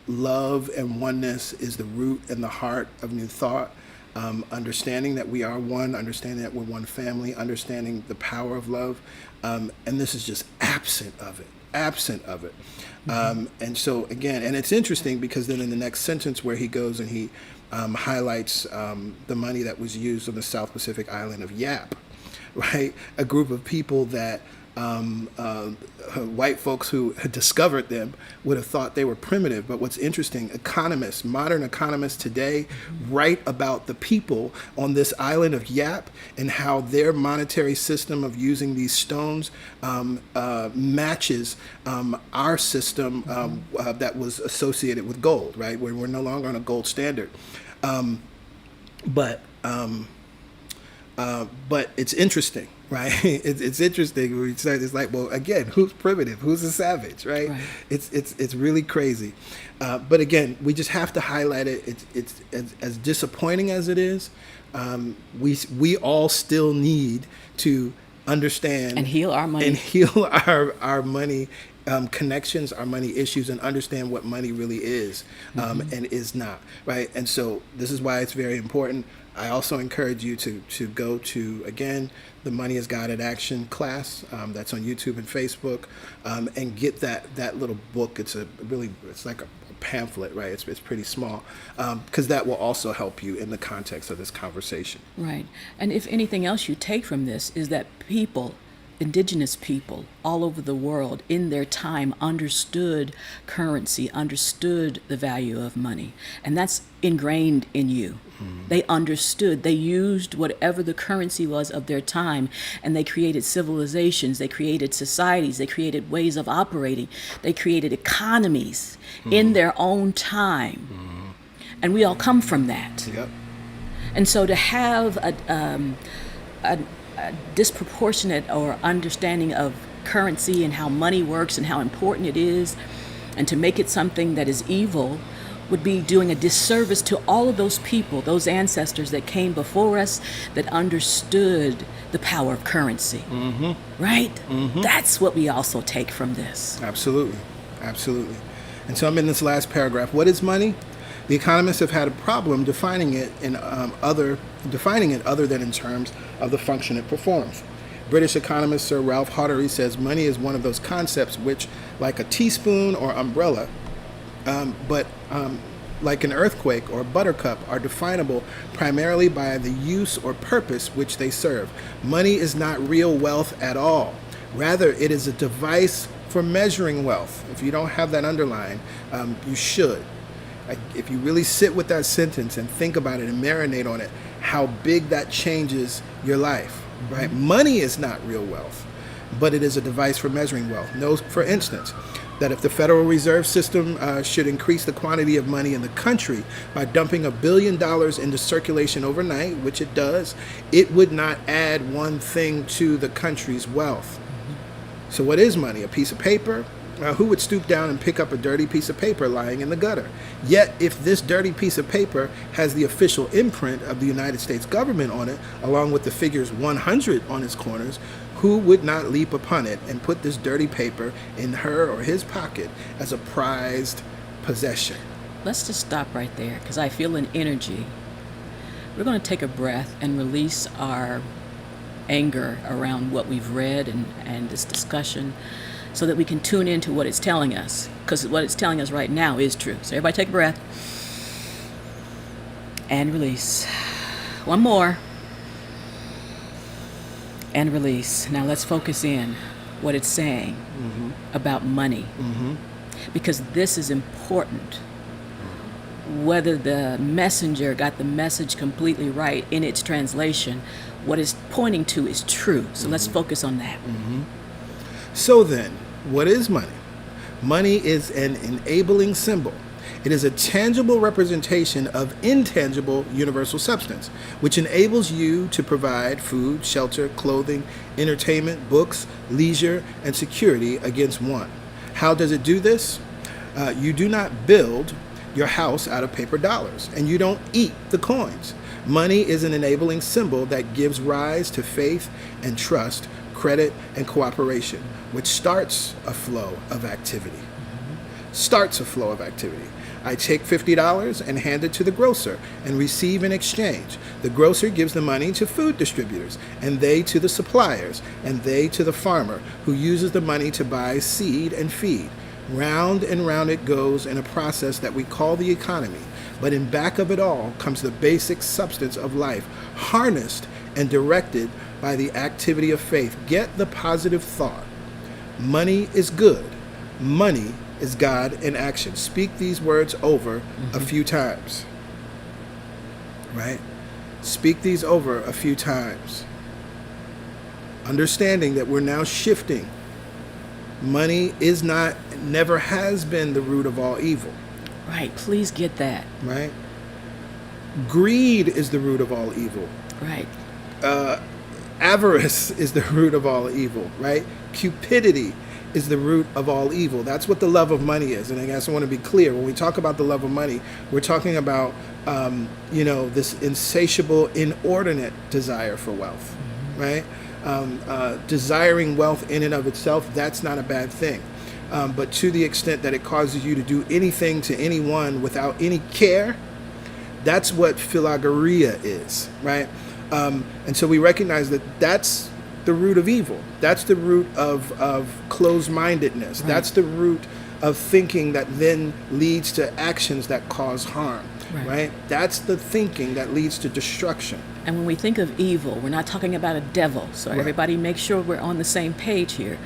love and oneness is the root and the heart of New Thought. Understanding that we are one, understanding that we're one family, understanding the power of love. And this is just absent of it. And so again, and it's interesting because then in the next sentence where he goes and he highlights the money that was used on the South Pacific island of Yap, right? A group of people that white folks who had discovered them would have thought they were primitive. But what's interesting, modern economists today write about the people on this island of Yap and how their monetary system of using these stones matches our system that was associated with gold, right? We're no longer on a gold standard. But it's interesting, right? It's interesting. It's like, well, again, who's primitive? Who's a savage, right? It's really crazy. But again, we just have to highlight it. It's as disappointing as it is. We all still need to understand and heal our money, our money connections, our money issues, and understand what money really is and is not, right? And so this is why it's very important. I also encourage you to go to, again, the Money is God in Action class that's on YouTube and Facebook, and get that little book. It's like a pamphlet, right? It's pretty small, because that will also help you in the context of this conversation. Right. And if anything else you take from this is that people indigenous people all over the world in their time understood currency, understood the value of money. And that's ingrained in you. They understood. They used whatever the currency was of their time, and they created civilizations, they created societies, they created ways of operating, they created economies in their own time. And we all come from that. Yep. And so to have a disproportionate or understanding of currency and how money works and how important it is, and to make it something that is evil, would be doing a disservice to all of those people, those ancestors that came before us, that understood the power of currency. Right? That's what we also take from this. Absolutely. Absolutely. And so I'm in this last paragraph. What is money? The economists have had a problem defining it other than in terms of the function it performs. British economist Sir Ralph Hartery says money is one of those concepts which, like a teaspoon or umbrella, but like an earthquake or buttercup, are definable primarily by the use or purpose which they serve. Money is not real wealth at all. Rather, it is a device for measuring wealth. If you don't have that underlined, you should. If you really sit with that sentence and think about it and marinate on it, how big that changes your life, right? Money is not real wealth, but it is a device for measuring wealth. Note, for instance, that if the Federal Reserve System should increase the quantity of money in the country by dumping $1 billion into circulation overnight, which it does, it would not add one thing to the country's wealth. So what is money? A piece of paper? Who would stoop down and pick up a dirty piece of paper lying in the gutter? Yet, if this dirty piece of paper has the official imprint of the United States government on it, along with the figures 100 on its corners, who would not leap upon it and put this dirty paper in her or his pocket as a prized possession? Let's just stop right there, because I feel an energy. We're going to take a breath and release our anger around what we've read and this discussion, so that we can tune into what it's telling us, because what it's telling us right now is true. So everybody take a breath and release. One more. And release. Now let's focus in what it's saying about money, because this is important. Whether the messenger got the message completely right in its translation, what it's pointing to is true. So let's focus on that. So then, what is money? Money is an enabling symbol. It is a tangible representation of intangible universal substance, which enables you to provide food, shelter, clothing, entertainment, books, leisure, and security against want. How does it do this? You do not build your house out of paper dollars, and you don't eat the coins. Money is an enabling symbol that gives rise to faith and trust, credit, and cooperation, which starts a flow of activity. Starts a flow of activity. I take $50 and hand it to the grocer and receive an exchange. The grocer gives the money to food distributors, and they to the suppliers, and they to the farmer, who uses the money to buy seed and feed. Round and round it goes in a process that we call the economy. But in back of it all comes the basic substance of life, harnessed and directed by the activity of faith. Get the positive thought. Money is good. Money is God in action. Speak these words over a few times. Right? Speak these over a few times. Understanding that we're now shifting. Money is not, never has been the root of all evil. Right. Please get that. Right? Greed is the root of all evil. Right. Avarice is the root of all evil, right? Cupidity is the root of all evil. That's what the love of money is. And I guess I want to be clear. When we talk about the love of money, we're talking about, this insatiable, inordinate desire for wealth, right? Desiring wealth in and of itself, that's not a bad thing. But to the extent that it causes you to do anything to anyone without any care, that's what philagoria is, right? And so we recognize that that's the root of evil. That's the root of closed-mindedness. Right. That's the root of thinking that then leads to actions that cause harm, right? That's the thinking that leads to destruction. And when we think of evil, we're not talking about a devil. So Right. everybody make sure we're on the same page here.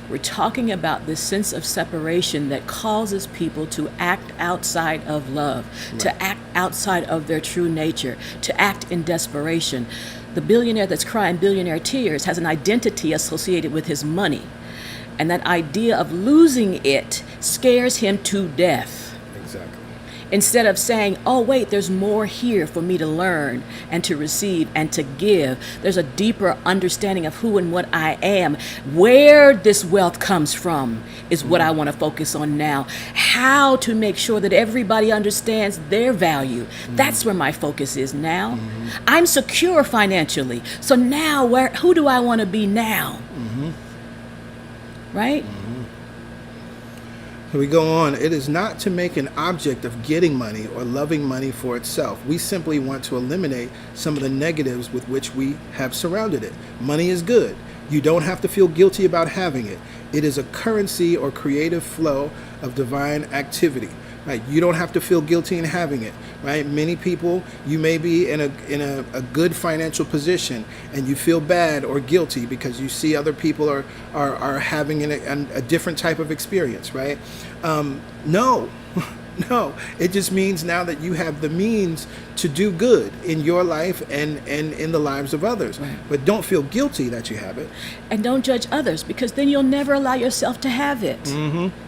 We're talking about this sense of separation that causes people to act outside of love, to act outside of their true nature, to act in desperation. The billionaire that's crying billionaire tears has an identity associated with his money. And that idea of losing it scares him to death. Exactly. Instead of saying, oh, wait, there's more here for me to learn and to receive and to give. There's a deeper understanding of who and what I am. Where this wealth comes from is what I want to focus on now. How to make sure that everybody understands their value. That's where my focus is now. I'm secure financially. So now, who do I want to be now? Right? So we go on. It is not to make an object of getting money or loving money for itself. We simply want to eliminate some of the negatives with which we have surrounded it. Money is good. You don't have to feel guilty about having it. It is a currency or creative flow of divine activity. Right? You don't have to feel guilty in having it. Right? Many people, you may be in a good financial position and you feel bad or guilty because you see other people are having a different type of experience. Right? No. No, it just means now that you have the means to do good in your life and in the lives of others. Right. But don't feel guilty that you have it. And don't judge others, because then you'll never allow yourself to have it.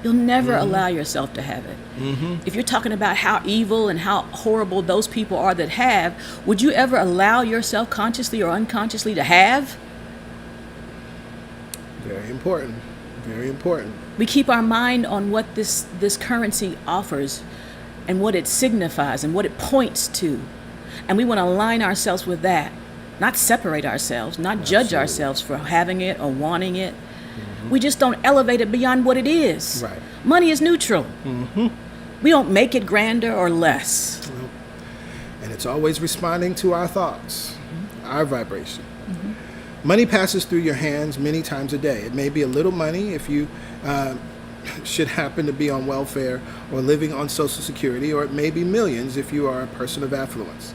You'll never allow yourself to have it. If you're talking about how evil and how horrible those people are that have, would you ever allow yourself consciously or unconsciously to have? Very important. Very important. We keep our mind on what this currency offers and what it signifies and what it points to. And we want to align ourselves with that, not separate ourselves, not judge ourselves for having it or wanting it. We just don't elevate it beyond what it is. Right. Money is neutral. We don't make it grander or less. And it's always responding to our thoughts, our vibration. Money passes through your hands many times a day. It may be a little money if you should happen to be on welfare or living on Social Security, or it may be millions if you are a person of affluence.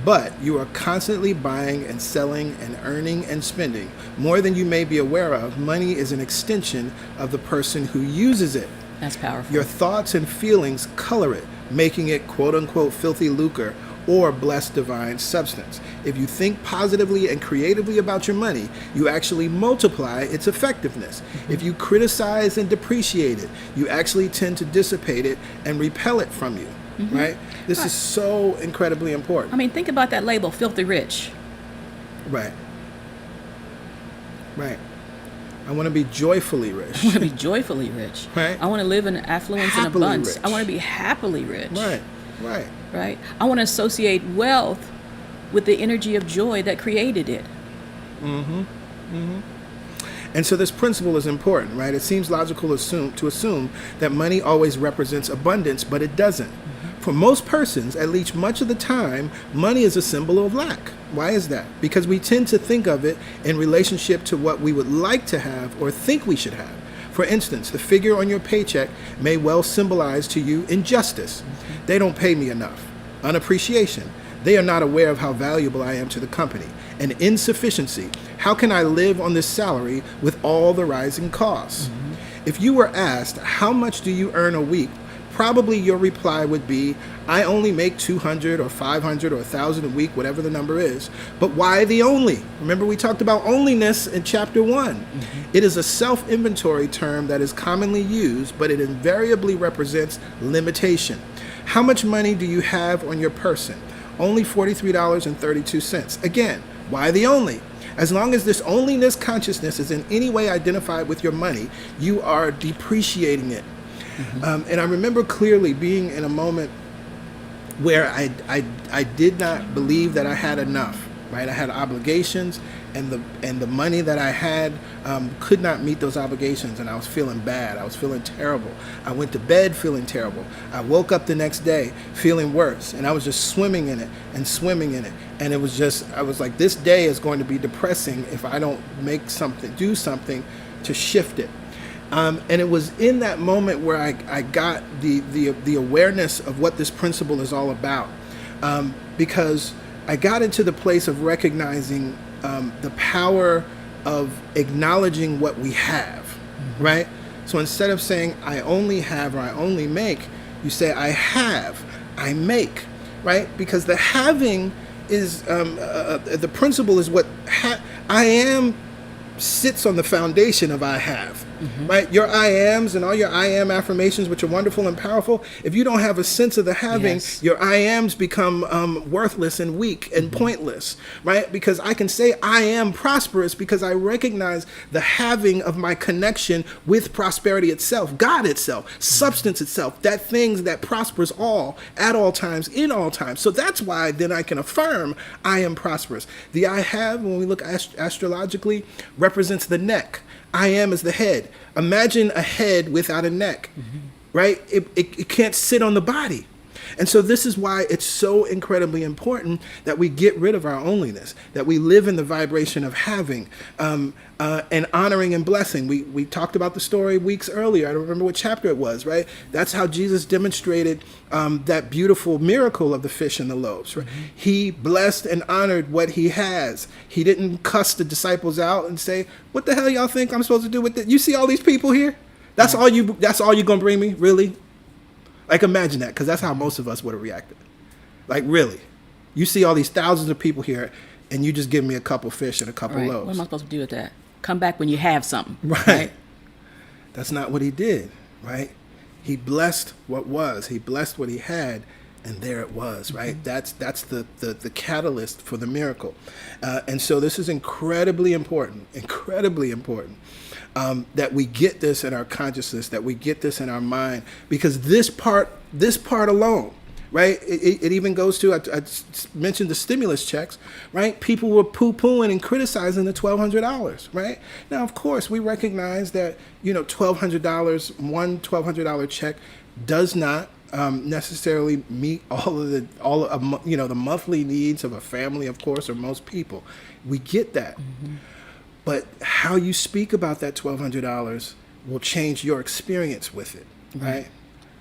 But you are constantly buying and selling and earning and spending. More than you may be aware of, money is an extension of the person who uses it. That's powerful. Your thoughts and feelings color it, making it quote-unquote filthy lucre or blessed divine substance. If you think positively and creatively about your money, you actually multiply its effectiveness. If you criticize and depreciate it, you actually tend to dissipate it and repel it from you, right? This is so incredibly important. I mean, think about that label, filthy rich. Right. Right. I want to be joyfully rich. I want to be joyfully rich. Right. I want to live in affluence and Happily abundance. rich. I want to be happily rich. Right. Right. Right? I want to associate wealth with the energy of joy that created it. And so this principle is important, right? It seems logical to assume that money always represents abundance, but it doesn't. For most persons, at least much of the time, money is a symbol of lack. Why is that? Because we tend to think of it in relationship to what we would like to have or think we should have. For instance, the figure on your paycheck may well symbolize to you injustice. They don't pay me enough. Unappreciation. They are not aware of how valuable I am to the company. And insufficiency. How can I live on this salary with all the rising costs? If you were asked, how much do you earn a week? Probably your reply would be, I only make 200 or 500 or 1,000 a week, whatever the number is. But why the only? Remember, we talked about onlyness in chapter 1. It is a self-inventory term that is commonly used, but it invariably represents limitation. How much money do you have on your person? Only $43.32. Again, why the only? As long as this onlyness consciousness is in any way identified with your money, you are depreciating it. And I remember clearly being in a moment where I did not believe that I had enough, right? I had obligations, and the money that I had could not meet those obligations, and I was feeling bad. I was feeling terrible. I went to bed feeling terrible. I woke up the next day feeling worse, and I was just swimming in it and swimming in it. And it was just, I was like, this day is going to be depressing if I don't do something to shift it. And it was in that moment where I got the awareness of what this principle is all about, because I got into the place of recognizing the power of acknowledging what we have, right? So instead of saying I only have or I only make, you say I have, I make, right? Because the having is, the principle is what I am sits on the foundation of I have, right? Your I ams and all your I am affirmations, which are wonderful and powerful, if you don't have a sense of the having, Yes. your I ams become worthless and weak and pointless, right? Because I can say I am prosperous because I recognize the having of my connection with prosperity itself, God itself, substance itself, that thing that prospers all, at all times, in all times. So that's why then I can affirm I am prosperous. The I have, when we look astrologically, represents the neck. I am is the head. Imagine a head without a neck, right? It can't sit on the body. And so this is why it's so incredibly important that we get rid of our onlyness, that we live in the vibration of having and honoring and blessing. We talked about the story weeks earlier. I don't remember what chapter it was, right? That's how Jesus demonstrated that beautiful miracle of the fish and the loaves, right? He blessed and honored what he has. He didn't cuss the disciples out and say, what the hell y'all think I'm supposed to do with it? You see all these people here? That's all you're going to bring me? Really? Like, imagine that, because that's how most of us would have reacted. Like, really? You see all these thousands of people here, and you just give me a couple fish and a couple Right. loaves. What am I supposed to do with that? Come back when you have something. Right. That's not what he did, right? He blessed what was. He blessed what he had, and there it was, right? That's the catalyst for the miracle. And so this is incredibly important, that we get this in our consciousness, that we get this in our mind, because this part alone, right? It even goes to, I mentioned the stimulus checks, right? People were poo-pooing and criticizing the $1,200, right? Now, of course, we recognize that, $1,200, one $1,200 check does not necessarily meet all of the monthly needs of a family, of course, or most people. We get that. But how you speak about that $1,200 will change your experience with it, right?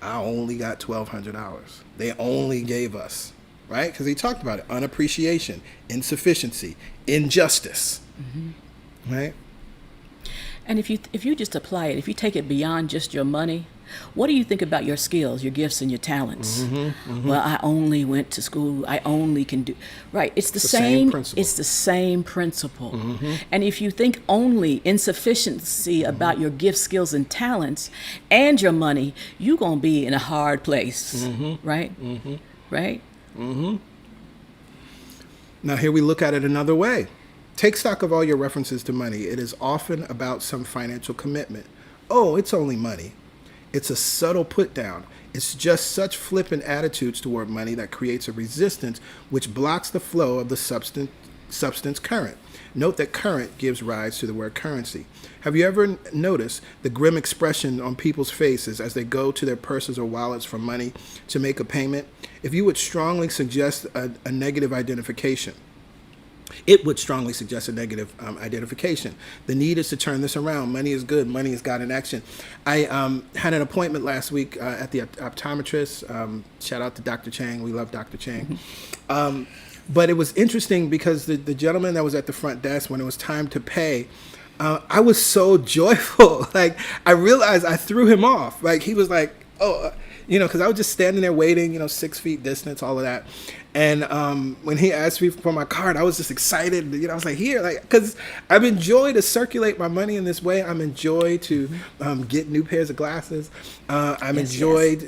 I only got $1,200. They only gave us, right? Because he talked about it: unappreciation, insufficiency, injustice, right? And if you just apply it, if you take it beyond just your money, what do you think about your skills, your gifts, and your talents? Well, I only went to school. I only can do. Right. It's the same principle. It's the same principle. And if you think only insufficiency about your gifts, skills, and talents, and your money, you're gonna be in a hard place. Right. Right. Now, here we look at it another way. Take stock of all your references to money. It is often about some financial commitment. Oh, it's only money. It's a subtle put down. It's just such flippant attitudes toward money that creates a resistance which blocks the flow of the substance current. Note that current gives rise to the word currency. Have you ever noticed the grim expression on people's faces as they go to their purses or wallets for money to make a payment? If you would strongly suggest a negative identification, it would strongly suggest a negative identification. The need is to turn this around. Money is good. Money is God in action. I had an appointment last week at the optometrist. Shout out to Dr. Chang. We love Dr. Chang. But it was interesting because the gentleman that was at the front desk, when it was time to pay, I was so joyful. Like, I realized I threw him off. Like, he was like, oh, because I was just standing there waiting, 6 feet distance, all of that. And when he asked me for my card, I was just excited. I was like, here, because I've enjoyed to circulate my money in this way. I'm enjoyed to get new pairs of glasses. I've enjoyed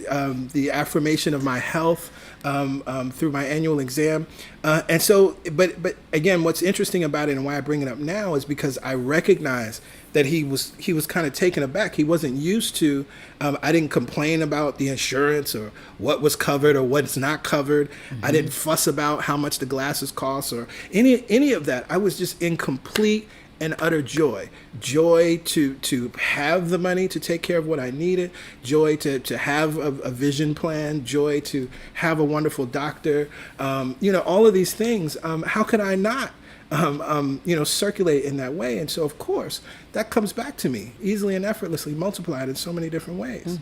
the affirmation of my health through my annual exam. And so, but again, what's interesting about it and why I bring it up now is because I recognize that he was kind of taken aback. He wasn't used to, I didn't complain about the insurance or what was covered or what's not covered. I didn't fuss about how much the glasses cost or any of that. I was just in complete and utter joy to have the money to take care of what I needed, joy to have a vision plan, joy to have a wonderful doctor, all of these things. How could I not circulate in that way? And so, of course, that comes back to me easily and effortlessly, multiplied in so many different ways.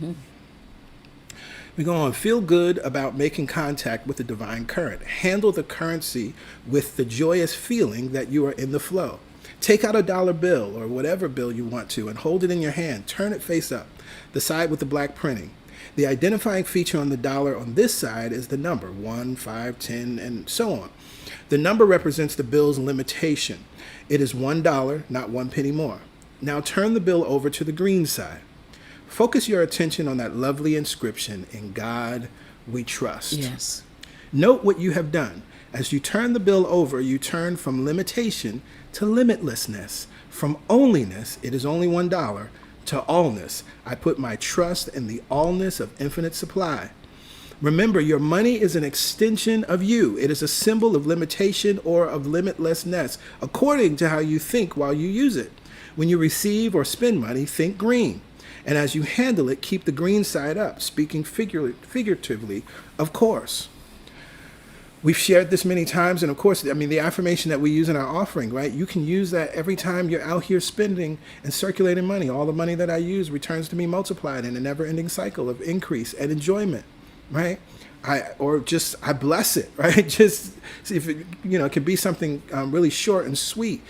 We go on, feel good about making contact with the divine current. Handle the currency with the joyous feeling that you are in the flow. Take out a dollar bill or whatever bill you want to and hold it in your hand. Turn it face up, the side with the black printing. The identifying feature on the dollar on this side is the number 1, 5, 10, and so on. The number represents the bill's limitation. It is $1, not 1 penny more. Now turn the bill over to the green side. Focus your attention on that lovely inscription, "In God we trust." Yes. Note what you have done. As you turn the bill over, you turn from limitation to limitlessness. From onlyness, it is only $1, to allness. I put my trust in the allness of infinite supply. Remember, your money is an extension of you. It is a symbol of limitation or of limitlessness, according to how you think while you use it. When you receive or spend money, think green. And as you handle it, keep the green side up, speaking figuratively, of course. We've shared this many times, and of course, I mean, the affirmation that we use in our offering, right? You can use that every time you're out here spending and circulating money. All the money that I use returns to me multiplied in a never-ending cycle of increase and enjoyment, right? I bless it, right? Just see if it, it could be something really short and sweet.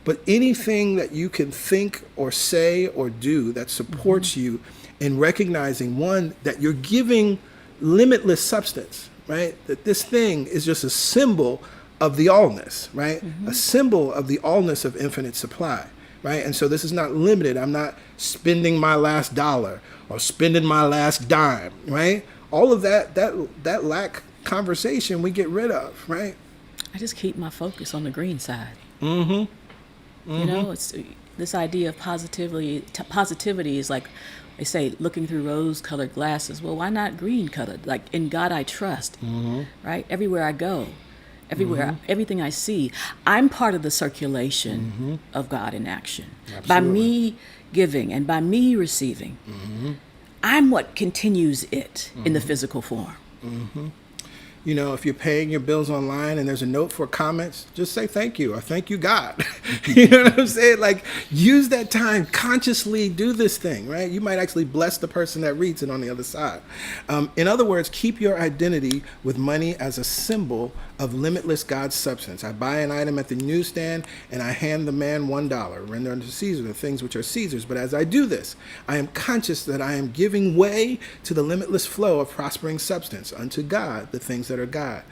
But anything that you can think or say or do that supports you in recognizing, one, that you're giving limitless substance, right? That this thing is just a symbol of the allness, right? A symbol of the allness of infinite supply, right? And so this is not limited. I'm not spending my last dollar or spending my last dime, right? All of that lack conversation we get rid of, right? I just keep my focus on the green side. It's this idea of positivity is like they say, looking through rose-colored glasses. Well, why not green-colored? Like, in God I trust, right? Everywhere I go, everything I see, I'm part of the circulation of God in action. Absolutely. By me giving and by me receiving, I'm what continues it in the physical form. If you're paying your bills online and there's a note for comments, just say thank you or thank you, God. You know what I'm saying? Like, use that time, consciously do this thing, right? You might actually bless the person that reads it on the other side. In other words, keep your identity with money as a symbol of limitless God's substance. I buy an item at the newsstand and I hand the man $1. Render unto Caesar the things which are Caesar's. But as I do this, I am conscious that I am giving way to the limitless flow of prospering substance, unto God the things that are God.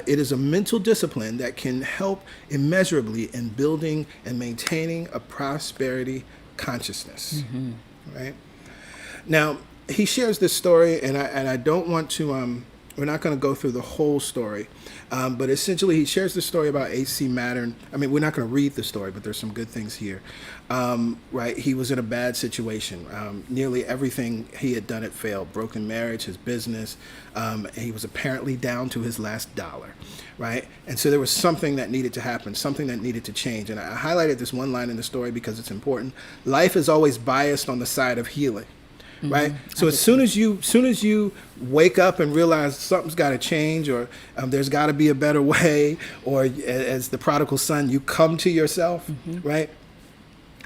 It is a mental discipline that can help immeasurably in building and maintaining a prosperity consciousness. Right? Now, he shares this story, and I don't want to. We're not going to go through the whole story, but essentially he shares the story about A.C. Mattern. I mean, we're not going to read the story, but there's some good things here. Right? He was in a bad situation. Nearly everything he had done had failed. Broken marriage, his business. He was apparently down to his last dollar. Right? And so there was something that needed to happen, something that needed to change. And I highlighted this one line in the story because it's important. Life is always biased on the side of healing. Right. So as soon as you wake up and realize something's got to change, or there's got to be a better way, or as the prodigal son, you come to yourself. Right.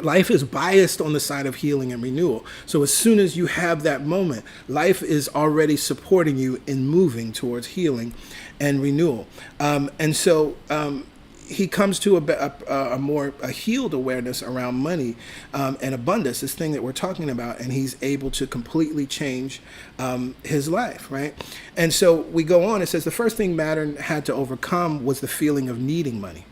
Life is biased on the side of healing and renewal. So as soon as you have that moment, life is already supporting you in moving towards healing and renewal. And so he comes to a more healed awareness around money and abundance, this thing that we're talking about, and he's able to completely change his life, right? And so we go on. It says the first thing Mattern had to overcome was the feeling of needing money.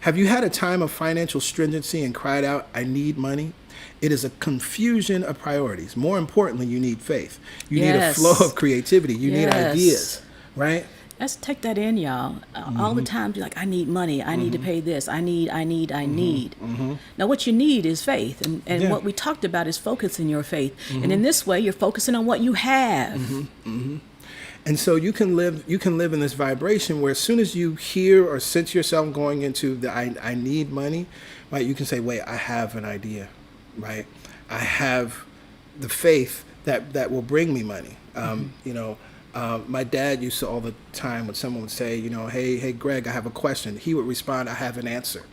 Have you had a time of financial stringency and cried out, I need money? It is a confusion of priorities. More importantly, you need faith. You need a flow of creativity. You need ideas, right? Let's take that in, y'all. All the time, you're like, I need money. I need to pay this. I need. Now, what you need is faith. And what we talked about is focusing your faith. And in this way, you're focusing on what you have. And so you can live in this vibration where as soon as you hear or sense yourself going into the I need money, right, you can say, wait, I have an idea, right? I have the faith that will bring me money. My dad used to all the time when someone would say, hey, Greg, I have a question. He would respond, I have an answer.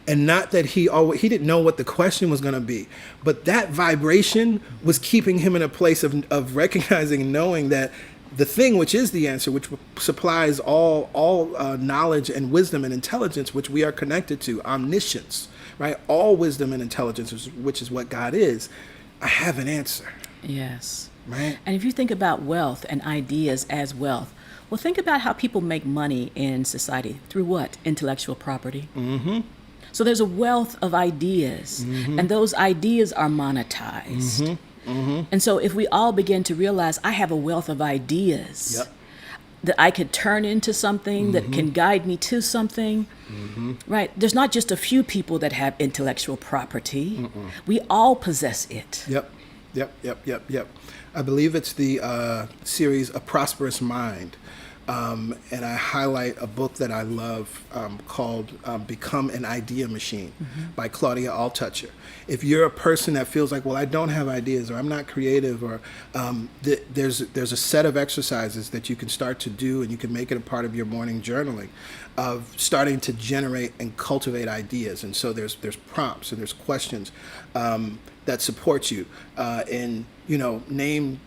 And not that he didn't know what the question was going to be, but that vibration was keeping him in a place of recognizing and knowing that the thing which is the answer, which supplies all knowledge and wisdom and intelligence, which we are connected to, omniscience, right? All wisdom and intelligence, which is what God is. I have an answer. Yes. Right. And if you think about wealth and ideas as wealth, well, think about how people make money in society. Through what? Intellectual property. Mm-hmm. So there's a wealth of ideas, and those ideas are monetized. And so if we all begin to realize I have a wealth of ideas that I could turn into something that can guide me to something, right? There's not just a few people that have intellectual property. We all possess it. Yep. I believe it's the series A Prosperous Mind. And I highlight a book that I love called Become an Idea Machine by Claudia Altucher. If you're a person that feels like, well, I don't have ideas, or I'm not creative, or there's a set of exercises that you can start to do, and you can make it a part of your morning journaling of starting to generate and cultivate ideas. And so there's prompts and there's questions that support you in, name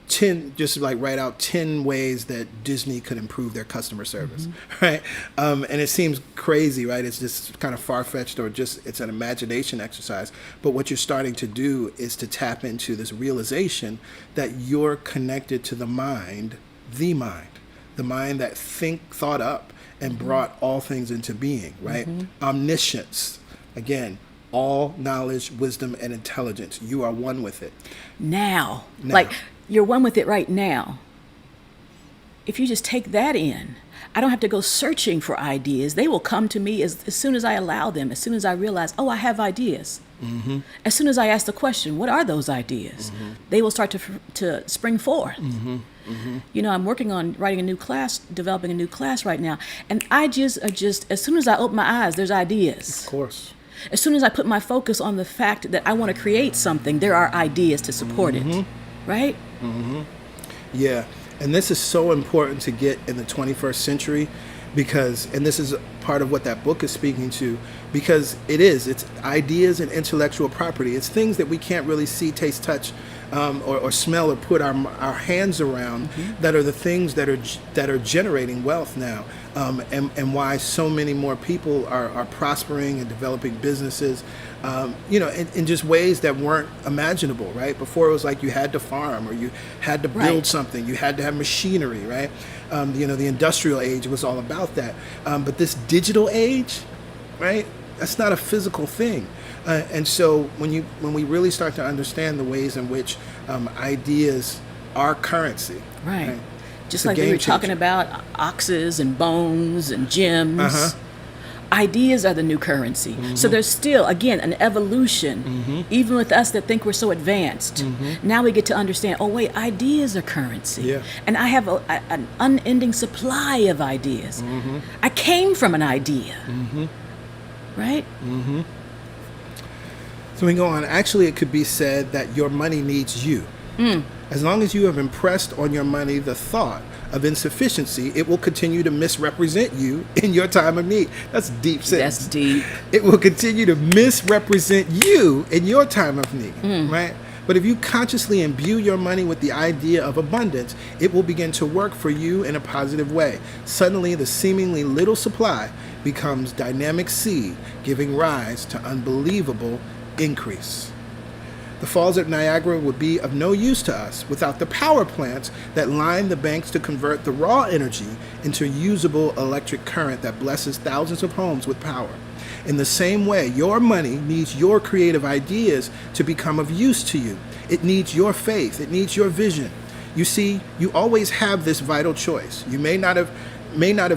10, just like write out 10 ways that Disney could improve their customer service, right? And it seems crazy, right? It's just kind of far-fetched, or just it's an imagination exercise. But what you're starting to do is to tap into this realization that you're connected to the mind that thought up and brought all things into being, right? Omniscience, again, all knowledge, wisdom, and intelligence. You are one with it. Now. Like, you're one with it right now. If you just take that in, I don't have to go searching for ideas. They will come to me as soon as I allow them, as soon as I realize, I have ideas. As soon as I ask the question, what are those ideas? They will start to spring forth. I'm working on writing a new class, developing a new class right now. And I just as soon as I open my eyes, there's ideas. Of course. As soon as I put my focus on the fact that I want to create something, there are ideas to support it, right? Yeah, and this is so important to get in the 21st century and this is part of what that book is speaking to, because it's ideas and intellectual property. It's things that we can't really see, taste, touch, or smell, or put our hands around, that are the things that are generating wealth now, and why so many more people are prospering and developing businesses, in just ways that weren't imaginable, right? Before it was like you had to farm, or you had to build something, you had to have machinery, right? The industrial age was all about that, but this digital age, right? That's not a physical thing. And so when we really start to understand the ways in which ideas are currency, right? Just like we were talking about oxes and bones and gems, ideas are the new currency. So there's still, again, an evolution, even with us that think we're so advanced. Now we get to understand, ideas are currency. And I have an unending supply of ideas. I came from an idea, right? So we go on. Actually, it could be said that your money needs you. As long as you have impressed on your money the thought of insufficiency, it will continue to misrepresent you in your time of need. That's deep sentence. That's deep. It will continue to misrepresent you in your time of need, right? But if you consciously imbue your money with the idea of abundance, it will begin to work for you in a positive way. Suddenly, the seemingly little supply becomes dynamic seed, giving rise to unbelievable increase. The falls at Niagara would be of no use to us without the power plants that line the banks to convert the raw energy into usable electric current that blesses thousands of homes with power. In the same way, your money needs your creative ideas to become of use to you. It needs your faith. It needs your vision. You see, you always have this vital choice. You may not have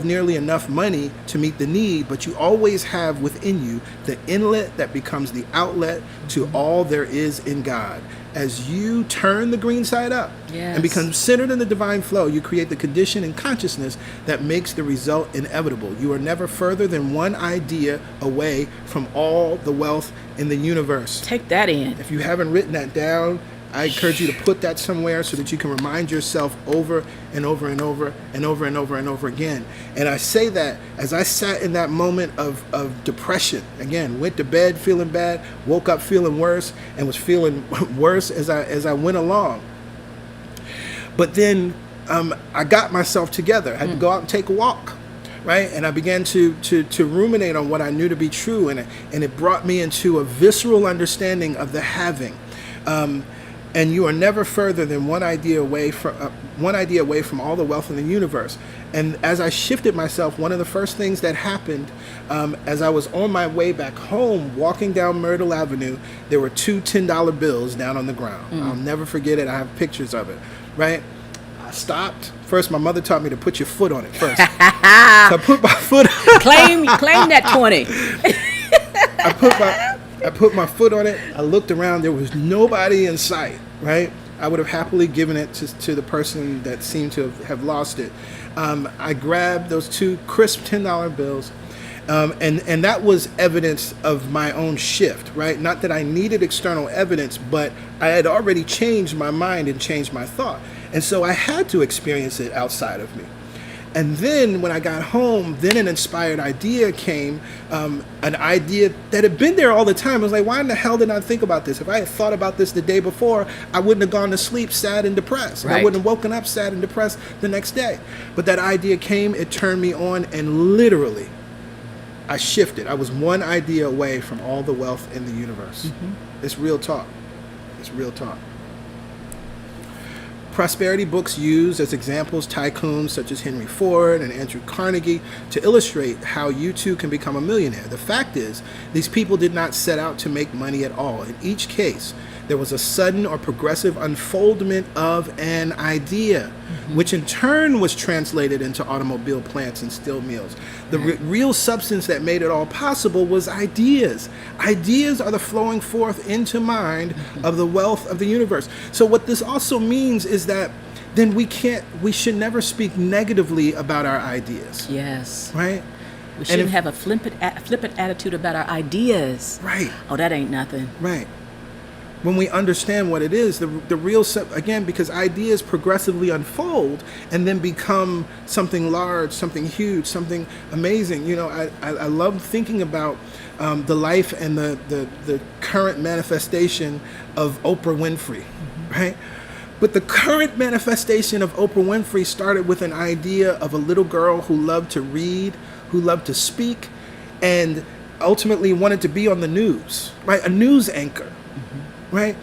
nearly enough money to meet the need, but you always have within you the inlet that becomes the outlet to all there is in God. As you turn the green side up and become centered in the divine flow, you create the condition and consciousness that makes the result inevitable. You are never further than one idea away from all the wealth in the universe. Take that in. If you haven't written that down, I encourage you to put that somewhere so that you can remind yourself over and over and over and over and over and over again. And I say that as I sat in that moment of depression, again, went to bed feeling bad, woke up feeling worse, and was feeling worse as I went along. But then I got myself together. I had to go out and take a walk. Right, and I began to ruminate on what I knew to be true, and it brought me into a visceral understanding of the having. And you are never further than one idea away from all the wealth in the universe. And as I shifted myself, one of the first things that happened as I was on my way back home, walking down Myrtle Avenue, there were two $10 bills down on the ground. I'll never forget it. I have pictures of it. Right. I stopped. First, my mother taught me to put your foot on it first. So I put my foot on Claim that 20. I put my foot on it. I looked around. There was nobody in sight, right? I would have happily given it to the person that seemed to have lost it. I grabbed those two crisp $10 bills. And that was evidence of my own shift, right? Not that I needed external evidence, but I had already changed my mind and changed my thought. And so I had to experience it outside of me. And then when I got home, then an inspired idea came, an idea that had been there all the time. I was like, why in the hell did I think about this? If I had thought about this the day before, I wouldn't have gone to sleep sad and depressed. Right. I wouldn't have woken up sad and depressed the next day. But that idea came, it turned me on, and literally, I shifted. I was one idea away from all the wealth in the universe. It's real talk. It's real talk. Prosperity books use as examples tycoons such as Henry Ford and Andrew Carnegie to illustrate how you too can become a millionaire. The fact is, these people did not set out to make money at all. In each case, there was a sudden or progressive unfoldment of an idea, which in turn was translated into automobile plants and steel mills. The real substance that made it all possible was ideas. Ideas are the flowing forth into mind of the wealth of the universe. So what this also means is that then we should never speak negatively about our ideas. Yes. Right? We shouldn't have a flippant attitude about our ideas. Right. Oh, that ain't nothing. Right. When we understand what it is, the real, again, because ideas progressively unfold and then become something large, something huge, something amazing. You know, I love thinking about the life and the current manifestation of Oprah Winfrey, right? But the current manifestation of Oprah Winfrey started with an idea of a little girl who loved to read, who loved to speak, and ultimately wanted to be on the news, right? A news anchor. Right?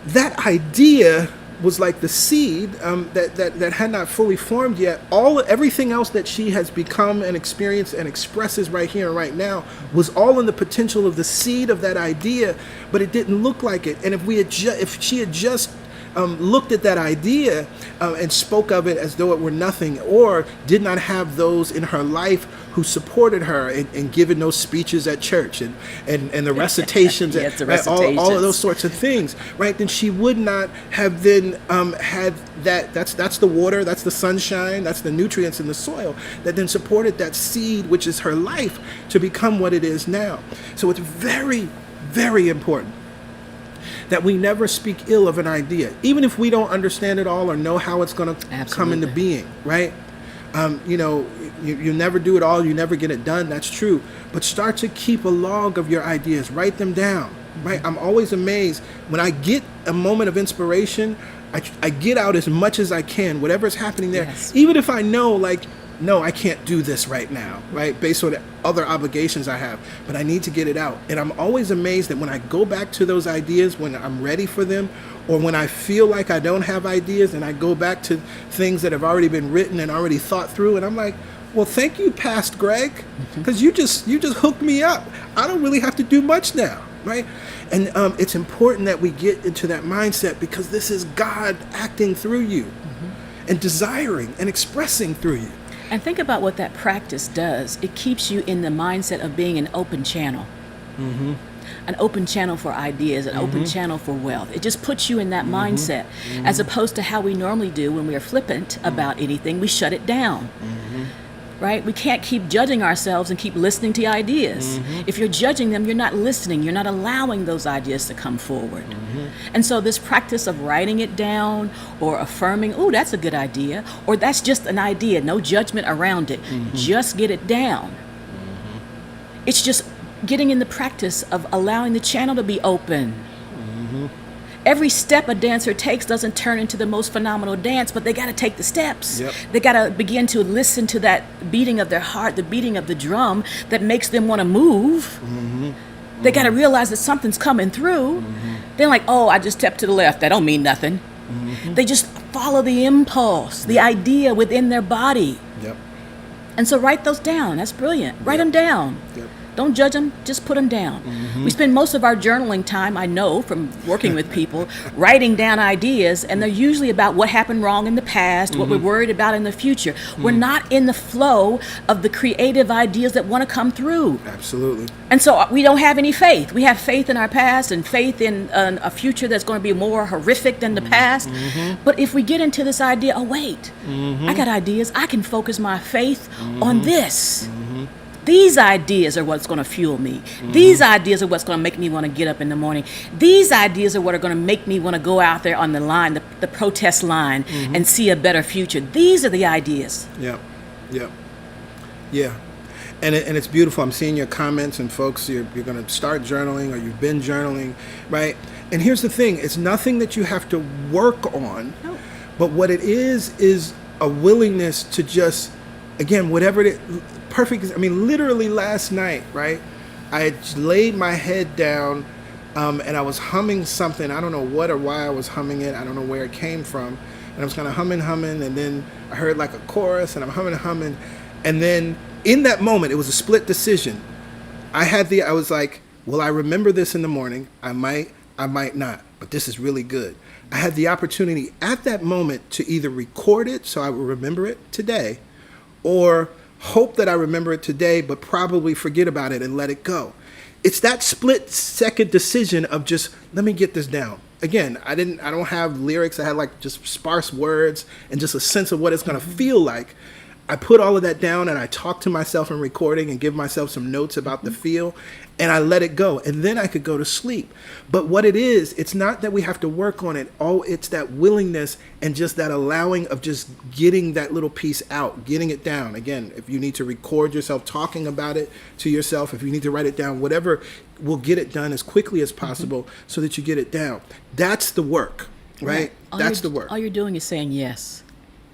That idea was like the seed that had not fully formed yet. Everything else that she has become and experienced and expresses right here and right now was all in the potential of the seed of that idea, but it didn't look like it. And if she had just looked at that idea and spoke of it as though it were nothing, or did not have those in her life who supported her and given those speeches at church and the recitations, yes, the and all of those sorts of things, right? Then she would not have then had that. That's the water, that's the sunshine, that's the nutrients in the soil that then supported that seed, which is her life, to become what it is now. So it's very, very important that we never speak ill of an idea, even if we don't understand it all or know how it's going to come into being, right? You never do it all, you never get it done, that's true. But start to keep a log of your ideas, write them down, right? I'm always amazed when I get a moment of inspiration, I get out as much as I can, whatever's happening there, even if I know, like, no, I can't do this right now, right? Based on other obligations I have, but I need to get it out. And I'm always amazed that when I go back to those ideas, when I'm ready for them, or when I feel like I don't have ideas and I go back to things that have already been written and already thought through, and I'm like, well, thank you, Past Greg, because you just hooked me up. I don't really have to do much now, right? And it's important that we get into that mindset, because this is God acting through you and desiring and expressing through you. And think about what that practice does. It keeps you in the mindset of being an open channel. An open channel for ideas, an open channel for wealth. It just puts you in that mindset, as opposed to how we normally do when we are flippant about anything. We shut it down. right? We can't keep judging ourselves and keep listening to ideas. If you're judging them, you're not listening. You're not allowing those ideas to come forward. And so this practice of writing it down or affirming, oh, that's a good idea, or that's just an idea, no judgment around it. Just get it down. It's just getting in the practice of allowing the channel to be open. Every step a dancer takes doesn't turn into the most phenomenal dance, but they got to take the steps. Yep. They got to begin to listen to that beating of their heart, the beating of the drum that makes them want to move. They got to realize that something's coming through. They're like, oh, I just stepped to the left. That don't mean nothing. They just follow the impulse, the idea within their body. Yep. And so write those down. That's brilliant. Write them down. Yep. Don't judge them, just put them down. We spend most of our journaling time, I know from working with people, writing down ideas, and they're usually about what happened wrong in the past, what we're worried about in the future. We're not in the flow of the creative ideas that want to come through. Absolutely. And so we don't have any faith. We have faith in our past and faith in a future that's going to be more horrific than the past. But if we get into this idea, oh, wait, I got ideas. I can focus my faith on this. These ideas are what's going to fuel me. These ideas are what's going to make me want to get up in the morning. These ideas are what are going to make me want to go out there on the line, the protest line, and see a better future. These are the ideas. Yep. Yep. Yeah. And it's beautiful. I'm seeing your comments, and folks, you're going to start journaling, or you've been journaling, right? And here's the thing. It's nothing that you have to work on, but what it is a willingness to just, again, whatever it is, perfect. I mean, literally last night, right? I had laid my head down, and I was humming something. I don't know what or why I was humming it. I don't know where it came from. And I was kind of humming, and then I heard like a chorus, and I'm humming. And then in that moment, it was a split decision. I was like, will I remember this in the morning? I might not, but this is really good. I had the opportunity at that moment to either record it so I would remember it today, or hope that I remember it today, but probably forget about it and let it go. It's that split second decision of just, let me get this down. Again, I don't have lyrics. I had like just sparse words and just a sense of what it's going to feel like. I put all of that down, and I talk to myself in recording and give myself some notes about the feel, and I let it go, and then I could go to sleep. But what it is, it's not that we have to work on it. It's that willingness and just that allowing of just getting that little piece out, getting it down. Again, if you need to record yourself talking about it to yourself, if you need to write it down, whatever, we'll get it done as quickly as possible so that you get it down. That's the work, right? That's the work. All you're doing is saying yes.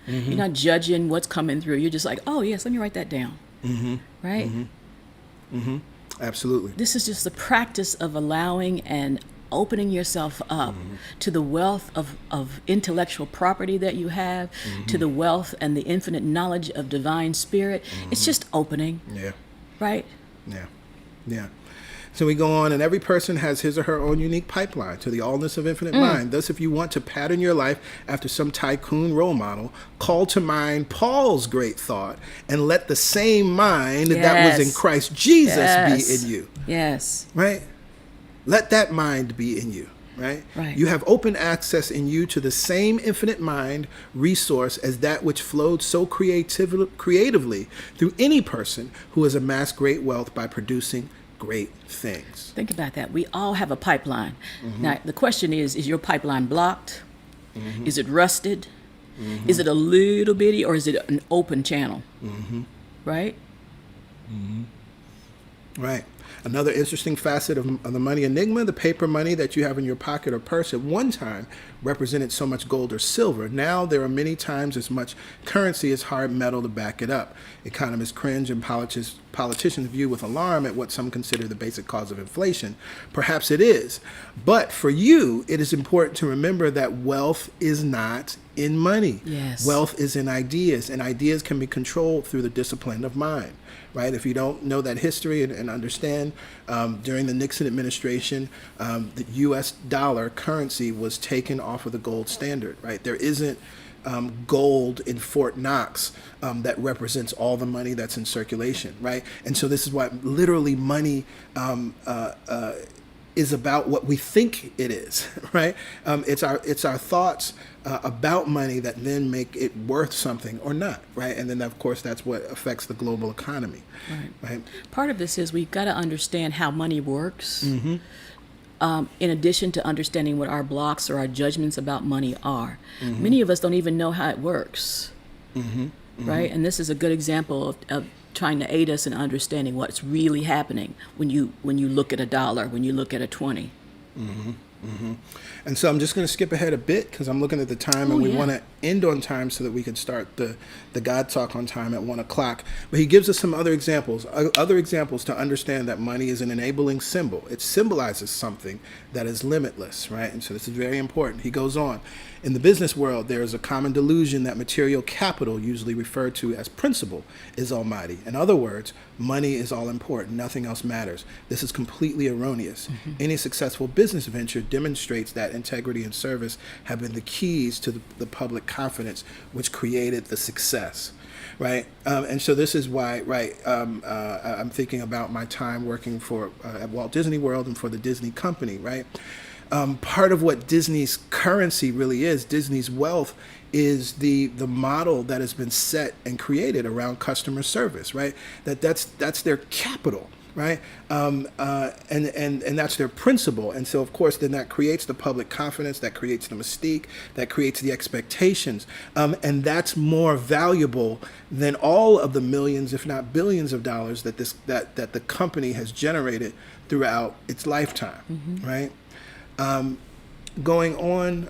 You're not judging what's coming through. You're just like, oh, yes, let me write that down. Right? Absolutely. This is just the practice of allowing and opening yourself up to the wealth of intellectual property that you have, to the wealth and the infinite knowledge of divine spirit. It's just opening. Yeah. Right? Yeah. Yeah. So we go on, and every person has his or her own unique pipeline to the allness of infinite mind. Thus, if you want to pattern your life after some tycoon role model, call to mind Paul's great thought, and let the same mind that was in Christ Jesus be in you. Yes. Right? Let that mind be in you. Right? Right. You have open access in you to the same infinite mind resource as that which flowed so creatively through any person who has amassed great wealth by producing great things. Think about that. We all have a pipeline. Now, the question is your pipeline blocked? Is it rusted? Is it a little bitty, or is it an open channel? Right? Right. Another interesting facet of the money enigma, the paper money that you have in your pocket or purse at one time represented so much gold or silver. Now there are many times as much currency as hard metal to back it up. Economists cringe and politicians view with alarm at what some consider the basic cause of inflation. Perhaps it is. But for you, it is important to remember that wealth is not in money. Yes. Wealth is in ideas, and ideas can be controlled through the discipline of mind. Right? If you don't know that history and understand, during the Nixon administration, the U.S. dollar currency was taken off of the gold standard. Right? There isn't gold in Fort Knox that represents all the money that's in circulation. Right? And so this is why literally money is about what we think it is, right? It's our thoughts about money that then make it worth something or not, right? And then, of course, that's what affects the global economy, right? Part of this is we've got to understand how money works. In addition to understanding what our blocks or our judgments about money are. Many of us don't even know how it works, right? And this is a good example of trying to aid us in understanding what's really happening when you look at a dollar, when you look at a 20. And so I'm just going to skip ahead a bit because I'm looking at the time and we want to end on time so that we can start the God Talk on time at 1 o'clock. But he gives us some other examples to understand that money is an enabling symbol. It symbolizes something that is limitless, right? And so this is very important. He goes on. In the business world, there is a common delusion that material capital, usually referred to as principal, is almighty. In other words, money is all important. Nothing else matters. This is completely erroneous. Any successful business venture demonstrates that integrity and service have been the keys to the public confidence, which created the success. Right, and so this is why, right, I'm thinking about my time working for at Walt Disney World and for the Disney Company, right? Part of what Disney's currency really is, Disney's wealth, is the model that has been set and created around customer service, right? That's their capital, right? And that's their principle. And so, of course, then that creates the public confidence, that creates the mystique, that creates the expectations. And that's more valuable than all of the millions, if not billions of dollars that the company has generated throughout its lifetime, right? Going on,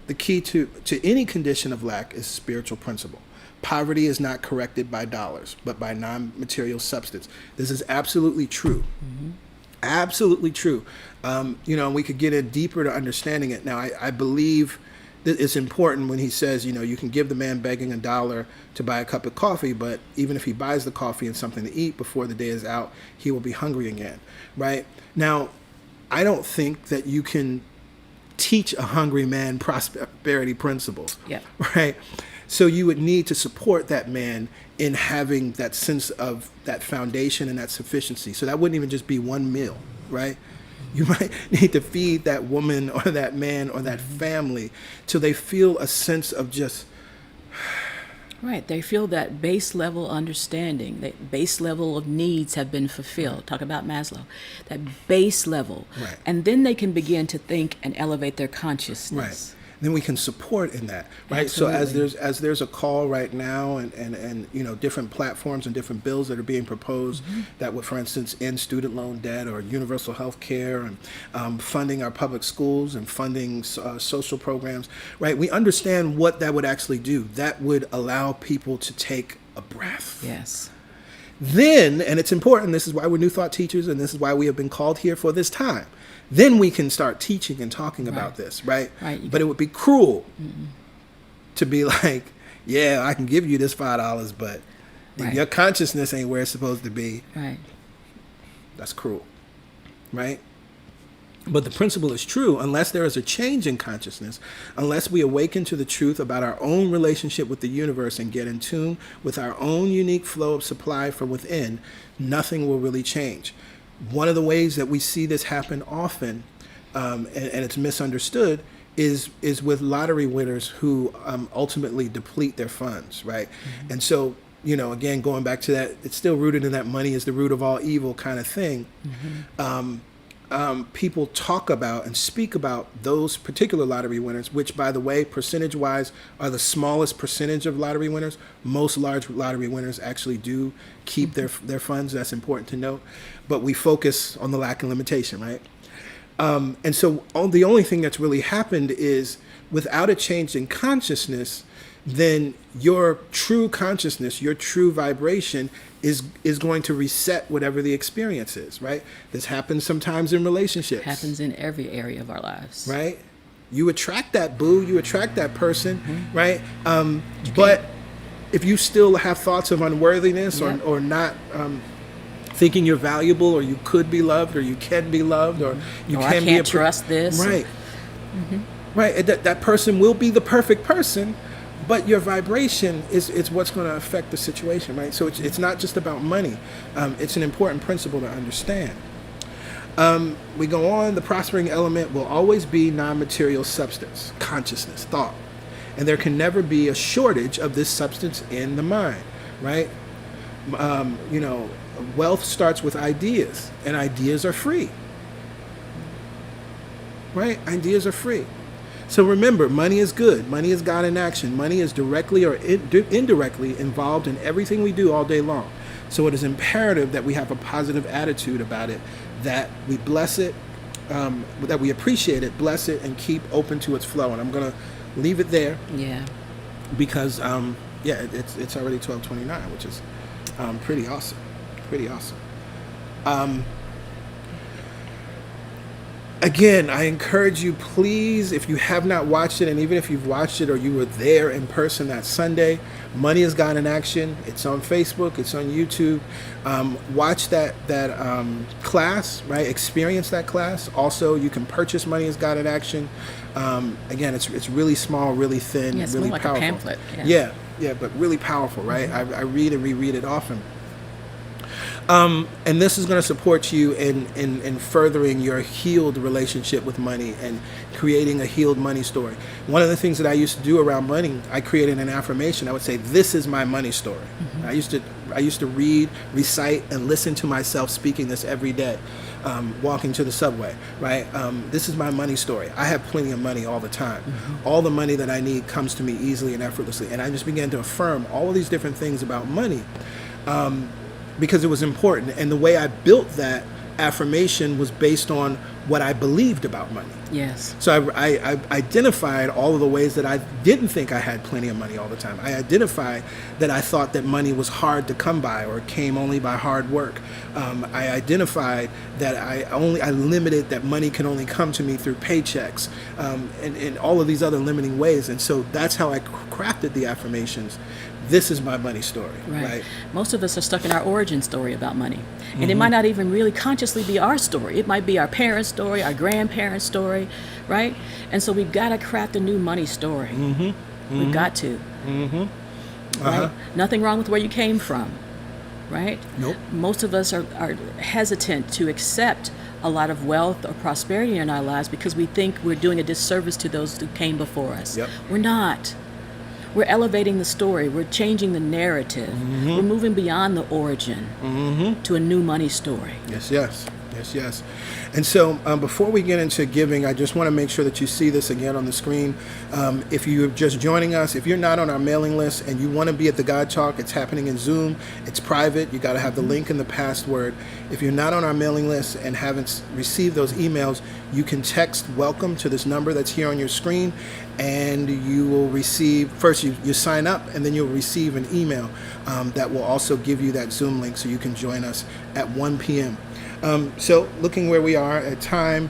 the key to any condition of lack is spiritual principle. Poverty is not corrected by dollars, but by non-material substance. This is absolutely true. Absolutely true. We could get in deeper to understanding it. Now, I believe that it's important when he says, you can give the man begging $1 to buy a cup of coffee, but even if he buys the coffee and something to eat before the day is out, he will be hungry again, right? Now, I don't think that you can teach a hungry man prosperity principles, right? So you would need to support that man in having that sense of that foundation and that sufficiency. So that wouldn't even just be one meal, right? You might need to feed that woman or that man or that family till they feel a sense of just... Right, they feel that base level understanding, that base level of needs have been fulfilled. Talk about Maslow, that base level. Right. And then they can begin to think and elevate their consciousness. Right. Then we can support in that, right? Absolutely. So as there's a call right now and different platforms and different bills that are being proposed that would, for instance, end student loan debt or universal health care and funding our public schools and funding social programs, right? We understand what that would actually do. That would allow people to take a breath. Yes. Then, and it's important, this is why we're New Thought teachers and this is why we have been called here for this time. Then we can start teaching and talking about this, right? But it would be cruel to be like, yeah, I can give you this $5, but if your consciousness ain't where it's supposed to be, that's cruel, right? But the principle is true. Unless there is a change in consciousness, unless we awaken to the truth about our own relationship with the universe and get in tune with our own unique flow of supply from within, nothing will really change. One of the ways that we see this happen often, and it's misunderstood, is with lottery winners who ultimately deplete their funds, right? And so, again, going back to that, it's still rooted in that money is the root of all evil kind of thing. People talk about and speak about those particular lottery winners, which, by the way, percentage-wise are the smallest percentage of lottery winners. Most large lottery winners actually do keep their funds. That's important to note. But we focus on the lack and limitation, right? And so the only thing that's really happened is without a change in consciousness, then your true consciousness, your true vibration is going to reset whatever the experience is, right? This happens sometimes in relationships. Happens in every area of our lives. Right? You attract that boo, you attract that person, right? But if you still have thoughts of unworthiness or not thinking you're valuable or you could be loved or you can be loved or you or can I be can't trust this. Right. Right. That person will be the perfect person, but your vibration is what's going to affect the situation, right? So it's not just about money. It's an important principle to understand. We go on. The prospering element will always be non-material substance, consciousness, thought. And there can never be a shortage of this substance in the mind, right? Wealth starts with ideas, and ideas are free, right? Ideas are free. So remember, money is good. Money is God in action. Money is directly or indirectly involved in everything we do all day long. So it is imperative that we have a positive attitude about it, that we bless it, that we appreciate it, bless it, and keep open to its flow. And I'm going to leave it there. Yeah. Because, it's already 12:29, which is pretty awesome. Pretty awesome. Again, I encourage you, please, if you have not watched it, and even if you've watched it or you were there in person that Sunday, Money is God in Action. It's on Facebook. It's on YouTube. Watch that class, right? Experience that class. Also, you can purchase Money is God in Action. Again, it's really small, really thin, Yeah, it's really more like powerful. a pamphlet. Yeah, but really powerful, right? I read and reread it often. And this is going to support you in furthering your healed relationship with money and creating a healed money story. One of the things that I used to do around money, I created an affirmation. I would say, "This is my money story." Mm-hmm. I used to read, recite, and listen to myself speaking this every day, walking to the subway. Right? This is my money story. I have plenty of money all the time. Mm-hmm. All the money that I need comes to me easily and effortlessly. And I just began to affirm all of these different things about money. Because it was important. And the way I built that affirmation was based on what I believed about money. Yes. So I identified all of the ways that I didn't think I had plenty of money all the time. I identified that I thought that money was hard to come by or came only by hard work. I identified that I limited that money can only come to me through paychecks, and all of these other limiting ways. And so that's how I crafted the affirmations. This is my money story. Right. Most of us are stuck in our origin story about money. And Mm-hmm. it might not even really consciously be our story. It might be our parents' story, our grandparents' story, right? And so we've got to craft a new money story. Mm-hmm. Mm-hmm. We've got to. Mm-hmm. Right? Nothing wrong with where you came from, right? Nope. Most of us are hesitant to accept a lot of wealth or prosperity in our lives because we think we're doing a disservice to those who came before us. Yep. We're not. We're elevating the story. We're changing the narrative. Mm-hmm. We're moving beyond the origin to a new money story. Yes. And so before we get into giving, I just want to make sure that you see this again on the screen. If you're just joining us, if you're not on our mailing list and you want to be at the God Talk, it's happening in Zoom. It's private. You got to have the link and the password. If you're not on our mailing list and haven't received those emails, you can text welcome to this number that's here on your screen, and you will receive, first you sign up, and then you'll receive an email that will also give you that Zoom link so you can join us at 1 p.m. So looking where we are at time,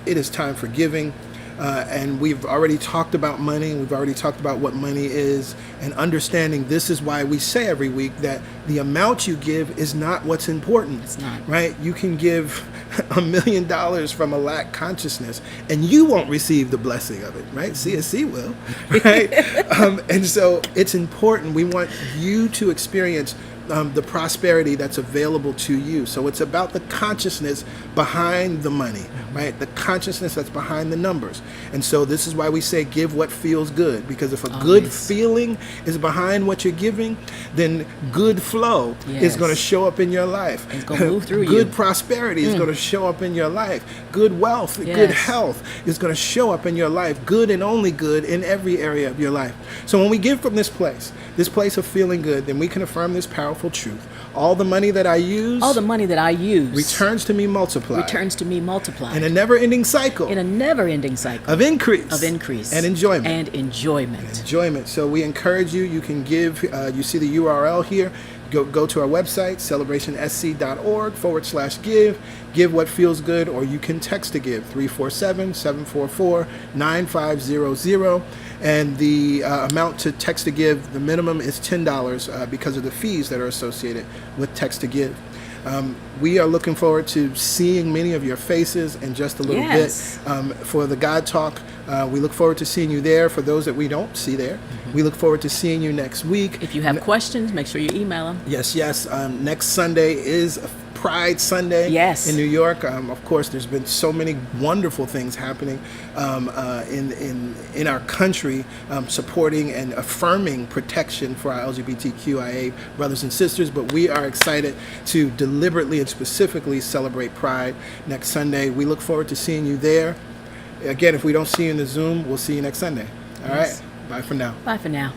it is time for giving. And we've already talked about money. We've already talked about what money is, and understanding this is why we say every week that the amount you give is not what's important. It's not. Right? You can give $1 million from a lack consciousness and you won't receive the blessing of it, right? CSC will, right? And so it's important. We want you to experience the prosperity that's available to you. So it's about the consciousness behind the money, right? The consciousness that's behind the numbers. And so this is why we say give what feels good, because if a good feeling is behind what you're giving, then good flow is going to show up in your life. It's going to move through you. Good prosperity is going to show up in your life. Good wealth, good health is going to show up in your life. Good and only good in every area of your life. So when we give from this place of feeling good, then we can affirm this powerful truth. All the money that I use returns to me multiplied. In a never-ending cycle. Of increase. And enjoyment. So we encourage you. You can give. You see the URL here. Go to our website, celebrationsc.org/give. Give what feels good, or you can text to give 347-744-9500. And the amount to text to give, the minimum is $10 because of the fees that are associated with text to give. We are looking forward to seeing many of your faces in just a little bit for the God Talk. We look forward to seeing you there. For those that we don't see there, we look forward to seeing you next week. If you have questions, make sure you email them. Yes. Next Sunday is Pride Sunday Yes. in New York. Of course, there's been so many wonderful things happening in our country, supporting and affirming protection for our LGBTQIA brothers and sisters. But we are excited to deliberately and specifically celebrate Pride next Sunday. We look forward to seeing you there. Again, if we don't see you in the Zoom, we'll see you next Sunday. All right. Bye for now. Bye for now.